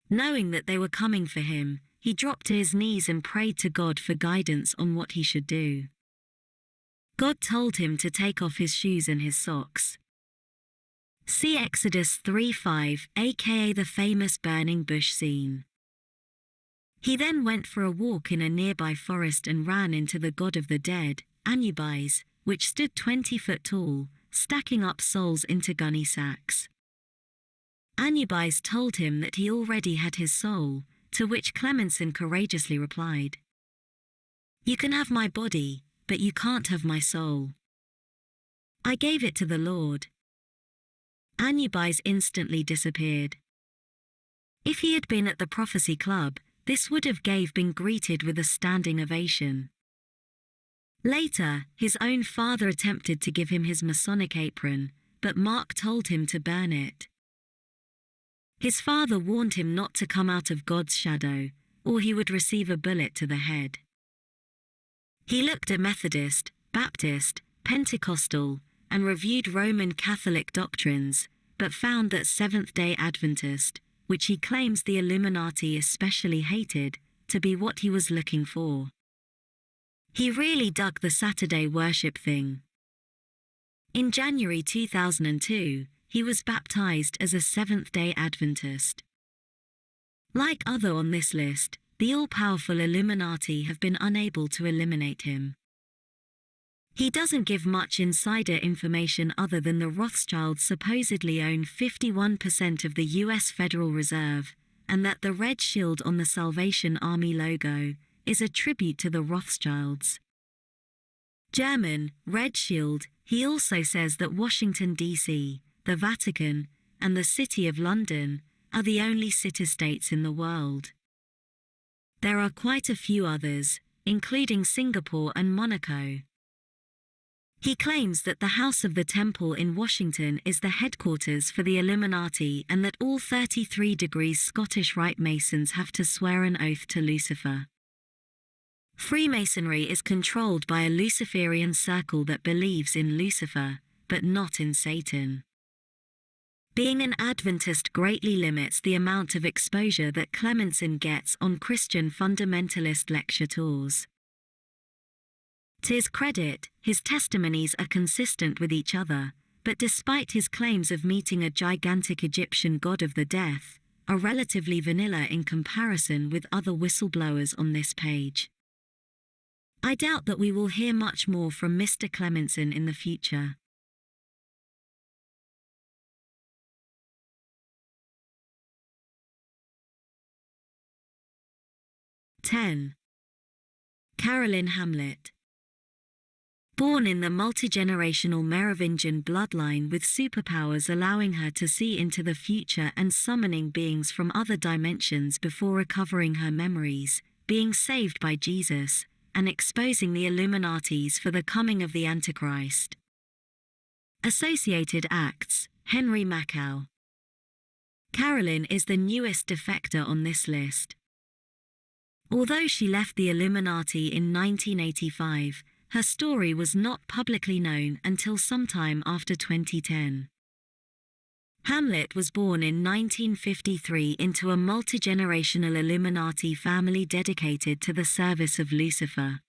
S1: Knowing that they were coming for him, he dropped to his knees and prayed to God for guidance on what he should do. God told him to take off his shoes and his socks. See Exodus 3:5, aka the famous burning bush scene. He then went for a walk in a nearby forest and ran into the God of the Dead, Anubis, which stood 20 foot tall, stacking up souls into gunny sacks. Anubis told him that he already had his soul, to which Clemenson courageously replied, "You can have my body, but you can't have my soul. I gave it to the Lord." Anubis instantly disappeared. If he had been at the Prophecy Club, this would have been greeted with a standing ovation. Later, his own father attempted to give him his Masonic apron, but Mark told him to burn it. His father warned him not to come out of God's shadow, or he would receive a bullet to the head. He looked at Methodist, Baptist, Pentecostal, and reviewed Roman Catholic doctrines, but found that Seventh-day Adventist, which he claims the Illuminati especially hated, to be what he was looking for. He really dug the Saturday worship thing. In January 2002, he was baptized as a Seventh-day Adventist. Like other on this list, the all-powerful Illuminati have been unable to eliminate him. He doesn't give much insider information other than the Rothschilds supposedly own 51% of the US Federal Reserve, and that the red shield on the Salvation Army logo is a tribute to the Rothschilds. German, Red Shield. He also says that Washington, D.C., the Vatican, and the City of London are the only city-states in the world. There are quite a few others, including Singapore and Monaco. He claims that the House of the Temple in Washington is the headquarters for the Illuminati and that all 33 degrees Scottish Rite Masons have to swear an oath to Lucifer. Freemasonry is controlled by a Luciferian circle that believes in Lucifer, but not in Satan. Being an Adventist greatly limits the amount of exposure that Clemenson gets on Christian fundamentalist lecture tours. To his credit, his testimonies are consistent with each other, but despite his claims of meeting a gigantic Egyptian god of the death, are relatively vanilla in comparison with other whistleblowers on this page. I doubt that we will hear much more from Mr. Clemenson in the future. Carolyn Hamlet. Born in the multigenerational Merovingian bloodline with superpowers allowing her to see into the future and summoning beings from other dimensions before recovering her memories, being saved by Jesus, and exposing the Illuminatis for the coming of the Antichrist. Associated Acts, Henry Macau. Carolyn is the newest defector on this list. Although she left the Illuminati in 1985, her story was not publicly known until sometime after 2010. Hamlet was born in 1953 into a multi-generational Illuminati family dedicated to the service of Lucifer.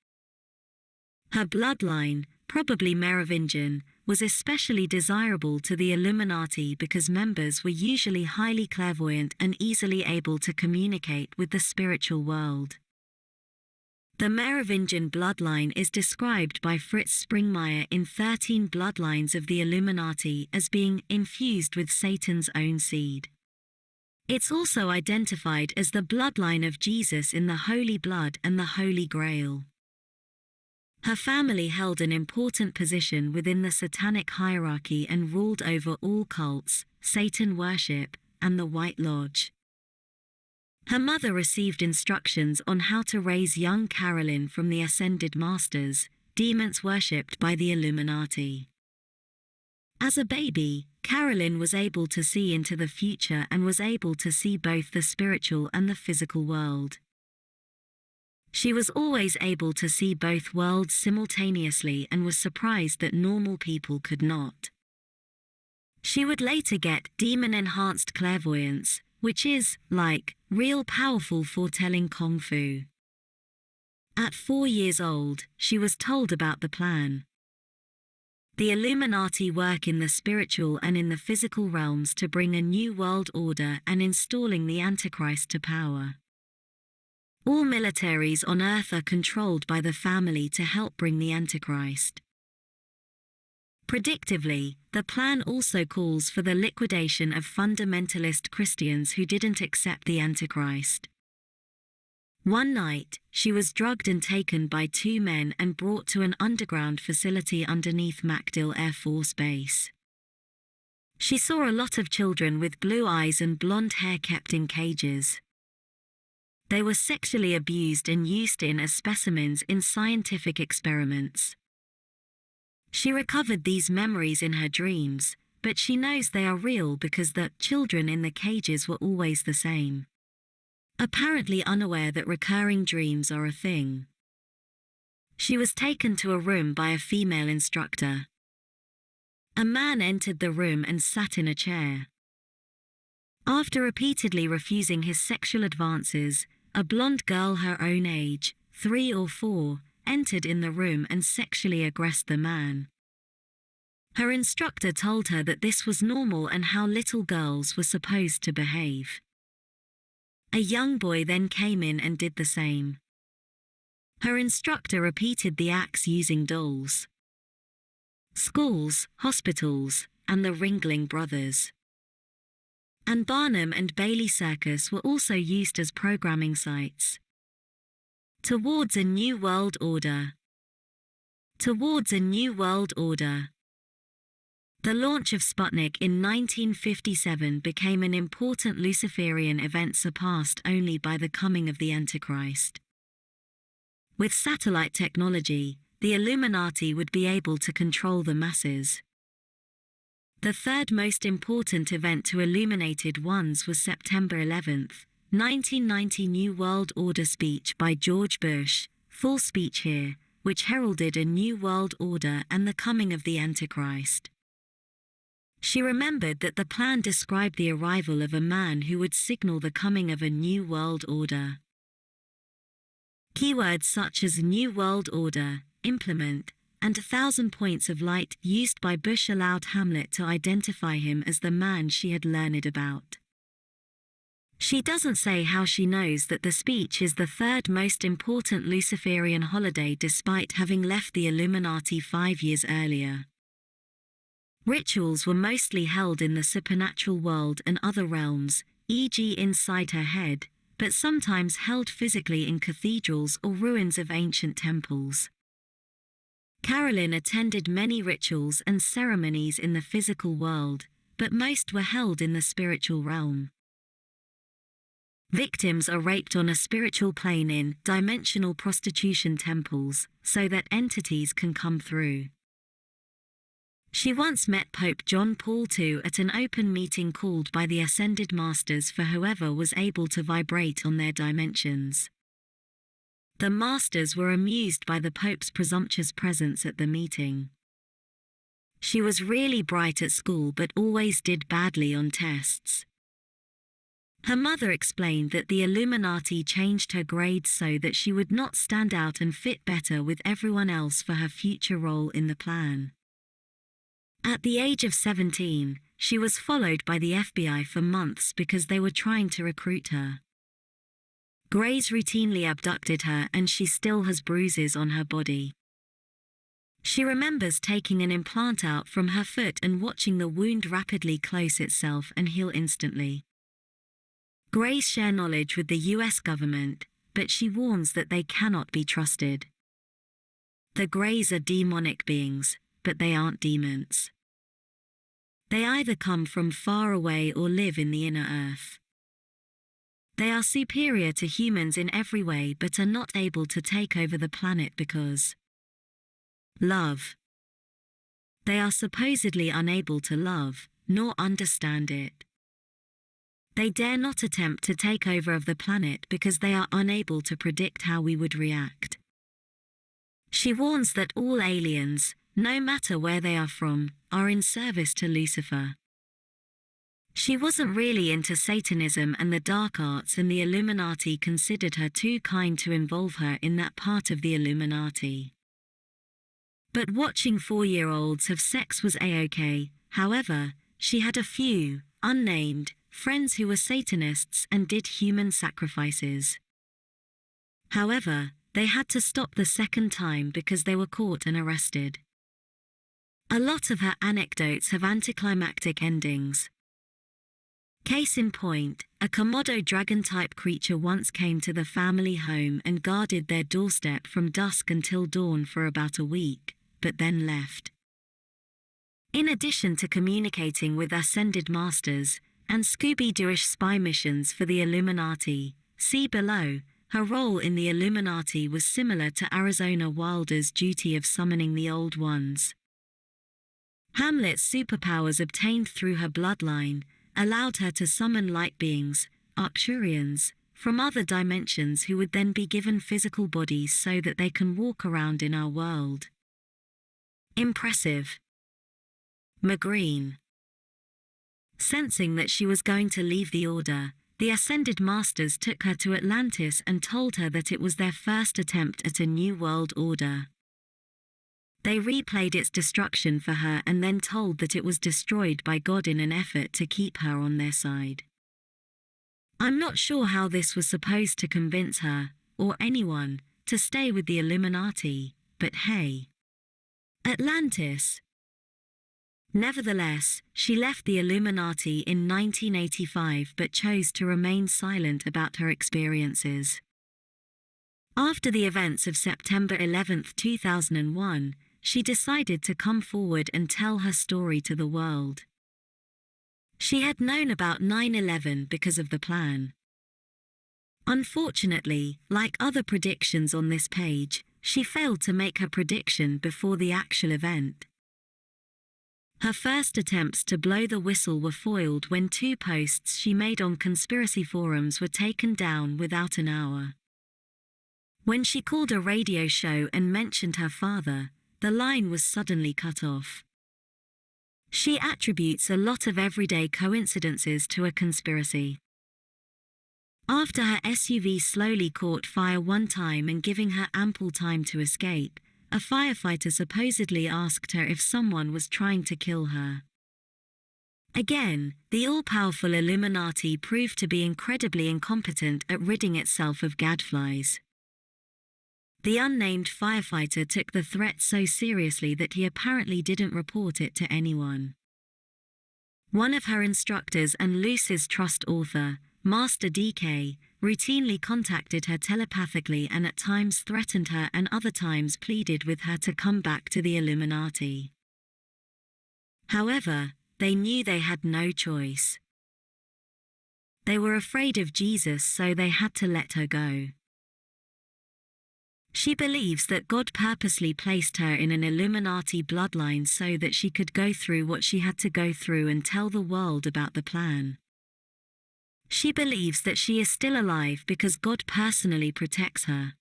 S1: Her bloodline, probably Merovingian, was especially desirable to the Illuminati because members were usually highly clairvoyant and easily able to communicate with the spiritual world. The Merovingian bloodline is described by Fritz Springmeier in 13 Bloodlines of the Illuminati as being infused with Satan's own seed. It's also identified as the bloodline of Jesus in the Holy Blood and the Holy Grail. Her family held an important position within the satanic hierarchy and ruled over all cults, Satan worship, and the White Lodge. Her mother received instructions on how to raise young Carolyn from the Ascended Masters, demons worshipped by the Illuminati. As a baby, Carolyn was able to see into the future and was able to see both the spiritual and the physical world. She was always able to see both worlds simultaneously and was surprised that normal people could not. She would later get demon-enhanced clairvoyance, which is, like, real powerful foretelling kung fu. At 4 years old, she was told about the plan. The Illuminati work in the spiritual and in the physical realms to bring a new world order and installing the Antichrist to power. All militaries on Earth are controlled by the family to help bring the Antichrist. Predictively, the plan also calls for the liquidation of fundamentalist Christians who didn't accept the Antichrist. One night, she was drugged and taken by 2 men and brought to an underground facility underneath MacDill Air Force Base. She saw a lot of children with blue eyes and blonde hair kept in cages. They were sexually abused and used as specimens in scientific experiments. She recovered these memories in her dreams, but she knows they are real because the children in the cages were always the same. Apparently unaware that recurring dreams are a thing. She was taken to a room by a female instructor. A man entered the room and sat in a chair. After repeatedly refusing his sexual advances, a blonde girl her own age, 3 or 4, entered in the room and sexually aggressed the man. Her instructor told her that this was normal and how little girls were supposed to behave. A young boy then came in and did the same. Her instructor repeated the acts using dolls. Schools, hospitals, and the Ringling Brothers. And Barnum and Bailey Circus were also used as programming sites. Towards a New World Order. Towards a New World Order. The launch of Sputnik in 1957 became an important Luciferian event surpassed only by the coming of the Antichrist. With satellite technology, the Illuminati would be able to control the masses. The third most important event to illuminated ones was September 11, 1990 New World Order speech by George Bush, full speech here, which heralded a new world order and the coming of the Antichrist. She remembered that the plan described the arrival of a man who would signal the coming of a new world order. Keywords such as New World Order, implement, and 1,000 points of light used by Bush allowed Hamlet to identify him as the man she had learned about. She doesn't say how she knows that the speech is the third most important Luciferian holiday despite having left the Illuminati 5 years earlier. Rituals were mostly held in the supernatural world and other realms, e.g. inside her head, but sometimes held physically in cathedrals or ruins of ancient temples. Carolyn attended many rituals and ceremonies in the physical world, but most were held in the spiritual realm. Victims are raped on a spiritual plane in dimensional prostitution temples, so that entities can come through. She once met Pope John Paul II at an open meeting called by the Ascended Masters for whoever was able to vibrate on their dimensions. The masters were amused by the Pope's presumptuous presence at the meeting. She was really bright at school but always did badly on tests. Her mother explained that the Illuminati changed her grades so that she would not stand out and fit better with everyone else for her future role in the plan. At the age of 17, she was followed by the FBI for months because they were trying to recruit her. Greys routinely abducted her and she still has bruises on her body. She remembers taking an implant out from her foot and watching the wound rapidly close itself and heal instantly. Greys share knowledge with the US government, but she warns that they cannot be trusted. The Greys are demonic beings, but they aren't demons. They either come from far away or live in the inner earth. They are superior to humans in every way but are not able to take over the planet because love. They are supposedly unable to love, nor understand it. They dare not attempt to take over of the planet because they are unable to predict how we would react. She warns that all aliens, no matter where they are from, are in service to Lucifer. She wasn't really into Satanism and the dark arts, and the Illuminati considered her too kind to involve her in that part of the Illuminati. But watching 4-year-olds have sex was a-okay. However, she had a few, unnamed, friends who were Satanists and did human sacrifices. However, they had to stop the second time because they were caught and arrested. A lot of her anecdotes have anticlimactic endings. Case in point, a Komodo dragon-type creature once came to the family home and guarded their doorstep from dusk until dawn for about a week, but then left. In addition to communicating with ascended masters and Scooby-Dooish spy missions for the Illuminati, see below, her role in the Illuminati was similar to Arizona Wilder's duty of summoning the Old Ones. Hamlet's superpowers obtained through her bloodline allowed her to summon light beings, Arcturians, from other dimensions who would then be given physical bodies so that they can walk around in our world. Impressive. Magreen. Sensing that she was going to leave the Order, the Ascended Masters took her to Atlantis and told her that it was their first attempt at a new world order. They replayed its destruction for her and then told that it was destroyed by God in an effort to keep her on their side. I'm not sure how this was supposed to convince her, or anyone, to stay with the Illuminati, but hey. Atlantis. Nevertheless, she left the Illuminati in 1985 but chose to remain silent about her experiences. After the events of September 11, 2001, she decided to come forward and tell her story to the world. She had known about 9/11 because of the plan. Unfortunately, like other predictions on this page, she failed to make her prediction before the actual event. Her first attempts to blow the whistle were foiled when 2 posts she made on conspiracy forums were taken down without an hour. When she called a radio show and mentioned her father, the line was suddenly cut off. She attributes a lot of everyday coincidences to a conspiracy. After her SUV slowly caught fire one time and giving her ample time to escape, a firefighter supposedly asked her if someone was trying to kill her. Again, the all-powerful Illuminati proved to be incredibly incompetent at ridding itself of gadflies. The unnamed firefighter took the threat so seriously that he apparently didn't report it to anyone. One of her instructors and Lucy's trust author, Master DK, routinely contacted her telepathically and at times threatened her and other times pleaded with her to come back to the Illuminati. However, they knew they had no choice. They were afraid of Jesus, so they had to let her go. She believes that God purposely placed her in an Illuminati bloodline so that she could go through what she had to go through and tell the world about the plan. She believes that she is still alive because God personally protects her.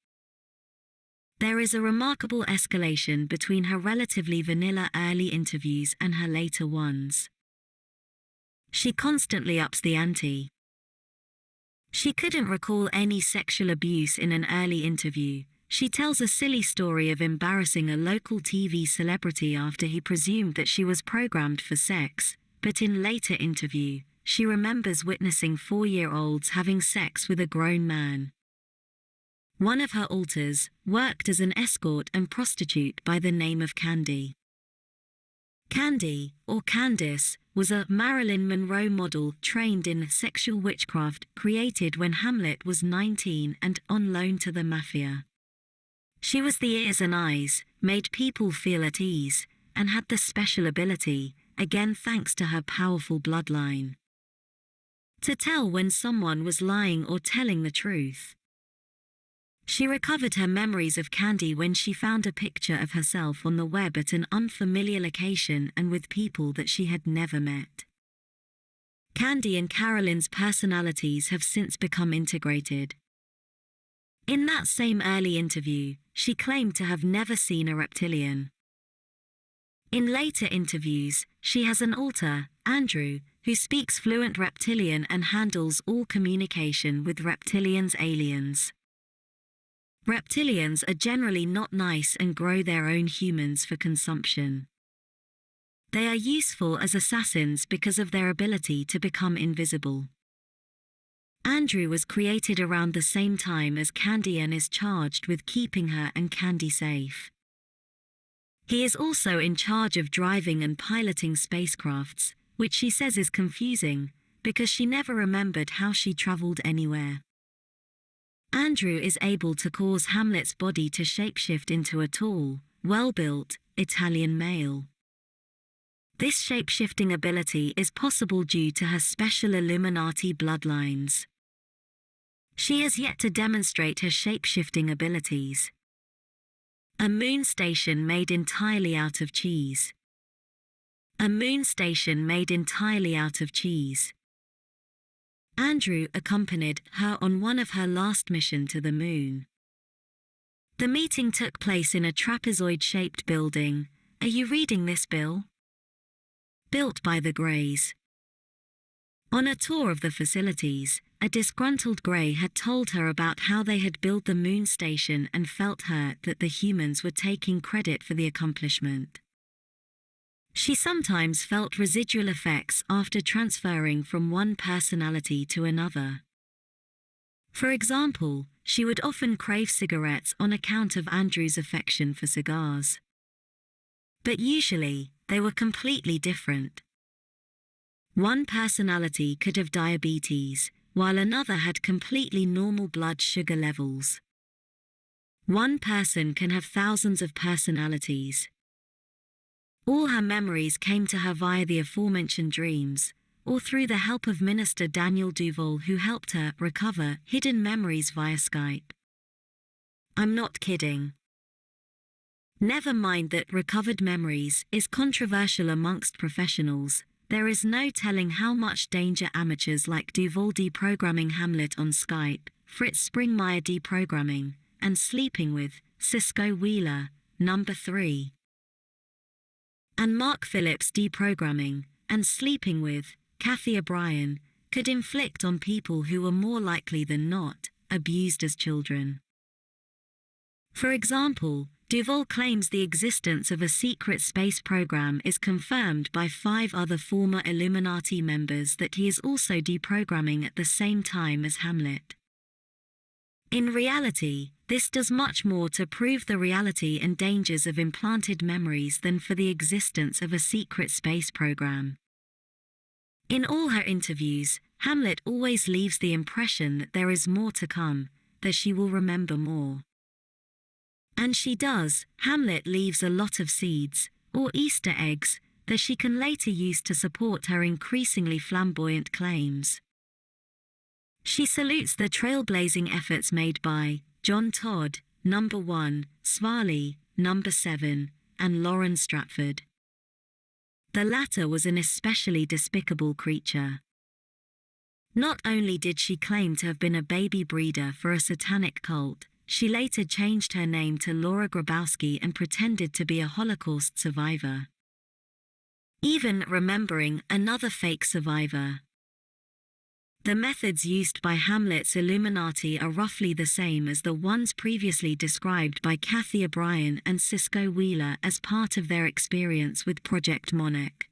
S1: There is a remarkable escalation between her relatively vanilla early interviews and her later ones. She constantly ups the ante. She couldn't recall any sexual abuse in an early interview. She tells a silly story of embarrassing a local TV celebrity after he presumed that she was programmed for sex, but in later interview, she remembers witnessing 4-year-olds having sex with a grown man. One of her alters worked as an escort and prostitute by the name of Candy. Candy, or Candice, was a Marilyn Monroe model trained in sexual witchcraft created when Hamlet was 19 and on loan to the mafia. She was the ears and eyes, made people feel at ease, and had the special ability, again thanks to her powerful bloodline, to tell when someone was lying or telling the truth. She recovered her memories of Candy when she found a picture of herself on the web at an unfamiliar location and with people that she had never met. Candy and Carolyn's personalities have since become integrated. In that same early interview, she claimed to have never seen a reptilian. In later interviews, she has an alter, Andrew, who speaks fluent reptilian and handles all communication with reptilians' aliens. Reptilians are generally not nice and grow their own humans for consumption. They are useful as assassins because of their ability to become invisible. Andrew was created around the same time as Candy and is charged with keeping her and Candy safe. He is also in charge of driving and piloting spacecrafts, which she says is confusing, because she never remembered how she traveled anywhere. Andrew is able to cause Hamlet's body to shapeshift into a tall, well-built, Italian male. This shapeshifting ability is possible due to her special Illuminati bloodlines. She has yet to demonstrate her shapeshifting abilities. A moon station made entirely out of cheese. A moon station made entirely out of cheese. Andrew accompanied her on one of her last missions to the moon. The meeting took place in a trapezoid-shaped building. Are you reading this, Bill? Built by the Greys. On a tour of the facilities, a disgruntled Grey had told her about how they had built the moon station and felt hurt that the humans were taking credit for the accomplishment. She sometimes felt residual effects after transferring from one personality to another. For example, she would often crave cigarettes on account of Andrew's affection for cigars. But usually, they were completely different. One personality could have diabetes, while another had completely normal blood sugar levels. One person can have thousands of personalities. All her memories came to her via the aforementioned dreams, or through the help of Minister Daniel Duval, who helped her recover hidden memories via Skype. I'm not kidding. Never mind that recovered memories is controversial amongst professionals. There is no telling how much danger amateurs like Duval deprogramming Hamlet on Skype, Fritz Springmeier deprogramming, and sleeping with Cisco Wheeler, number 3. And Mark Phillips deprogramming, and sleeping with Kathy O'Brien, could inflict on people who were more likely than not abused as children. For example, Duval claims the existence of a secret space program is confirmed by 5 other former Illuminati members that he is also deprogramming at the same time as Hamlet. In reality, this does much more to prove the reality and dangers of implanted memories than for the existence of a secret space program. In all her interviews, Hamlet always leaves the impression that there is more to come, that she will remember more. And she does. Hamlet leaves a lot of seeds, or Easter eggs, that she can later use to support her increasingly flamboyant claims. She salutes the trailblazing efforts made by John Todd, number 1, Svarley, number 7, and Lauren Stratford. The latter was an especially despicable creature. Not only did she claim to have been a baby breeder for a satanic cult, she later changed her name to Laura Grabowski and pretended to be a Holocaust survivor, even remembering another fake survivor. The methods used by Hamlet's Illuminati are roughly the same as the ones previously described by Kathy O'Brien and Cisco Wheeler as part of their experience with Project Monarch.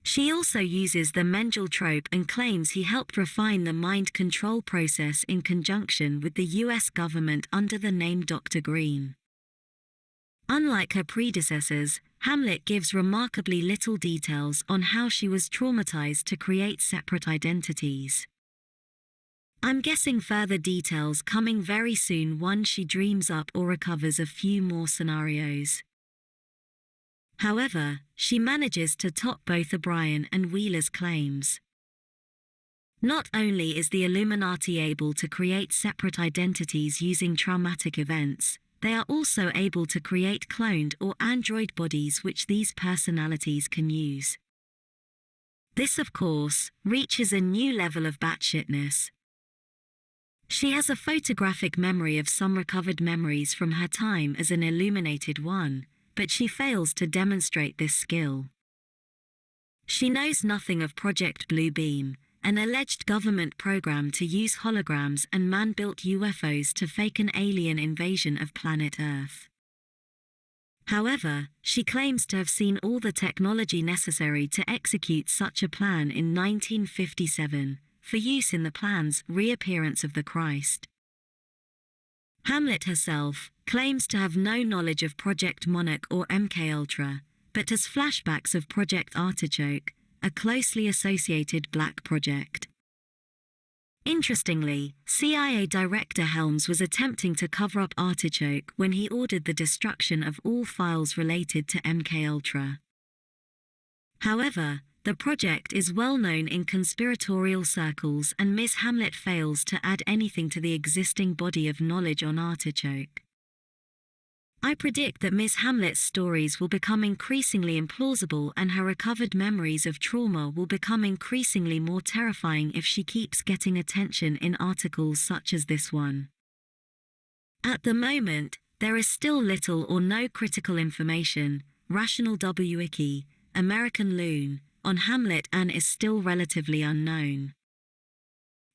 S1: She also uses the Mengele trope and claims he helped refine the mind control process in conjunction with the US government under the name Dr. Green. Unlike her predecessors, Hamlet gives remarkably little details on how she was traumatized to create separate identities. I'm guessing further details coming very soon once she dreams up or recovers a few more scenarios. However, she manages to top both O'Brien and Wheeler's claims. Not only is the Illuminati able to create separate identities using traumatic events, they are also able to create cloned or android bodies which these personalities can use. This, of course, reaches a new level of batshitness. She has a photographic memory of some recovered memories from her time as an Illuminated One, but she fails to demonstrate this skill. She knows nothing of Project Bluebeam, an alleged government program to use holograms and man-built UFOs to fake an alien invasion of planet Earth. However, she claims to have seen all the technology necessary to execute such a plan in 1957, for use in the plan's reappearance of the Christ. Hamlet herself claims to have no knowledge of Project Monarch or MKUltra, but has flashbacks of Project Artichoke, a closely associated black project. Interestingly, CIA Director Helms was attempting to cover up Artichoke when he ordered the destruction of all files related to MKUltra. However, the project is well known in conspiratorial circles and Ms. Hamlet fails to add anything to the existing body of knowledge on Artichoke. I predict that Ms. Hamlet's stories will become increasingly implausible and her recovered memories of trauma will become increasingly more terrifying if she keeps getting attention in articles such as this one. At the moment, there is still little or no critical information, Rational Wiki, American Loon, on Hamlet and is still relatively unknown.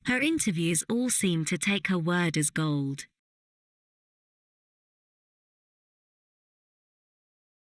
S1: Her interviews all seem to take her word as gold.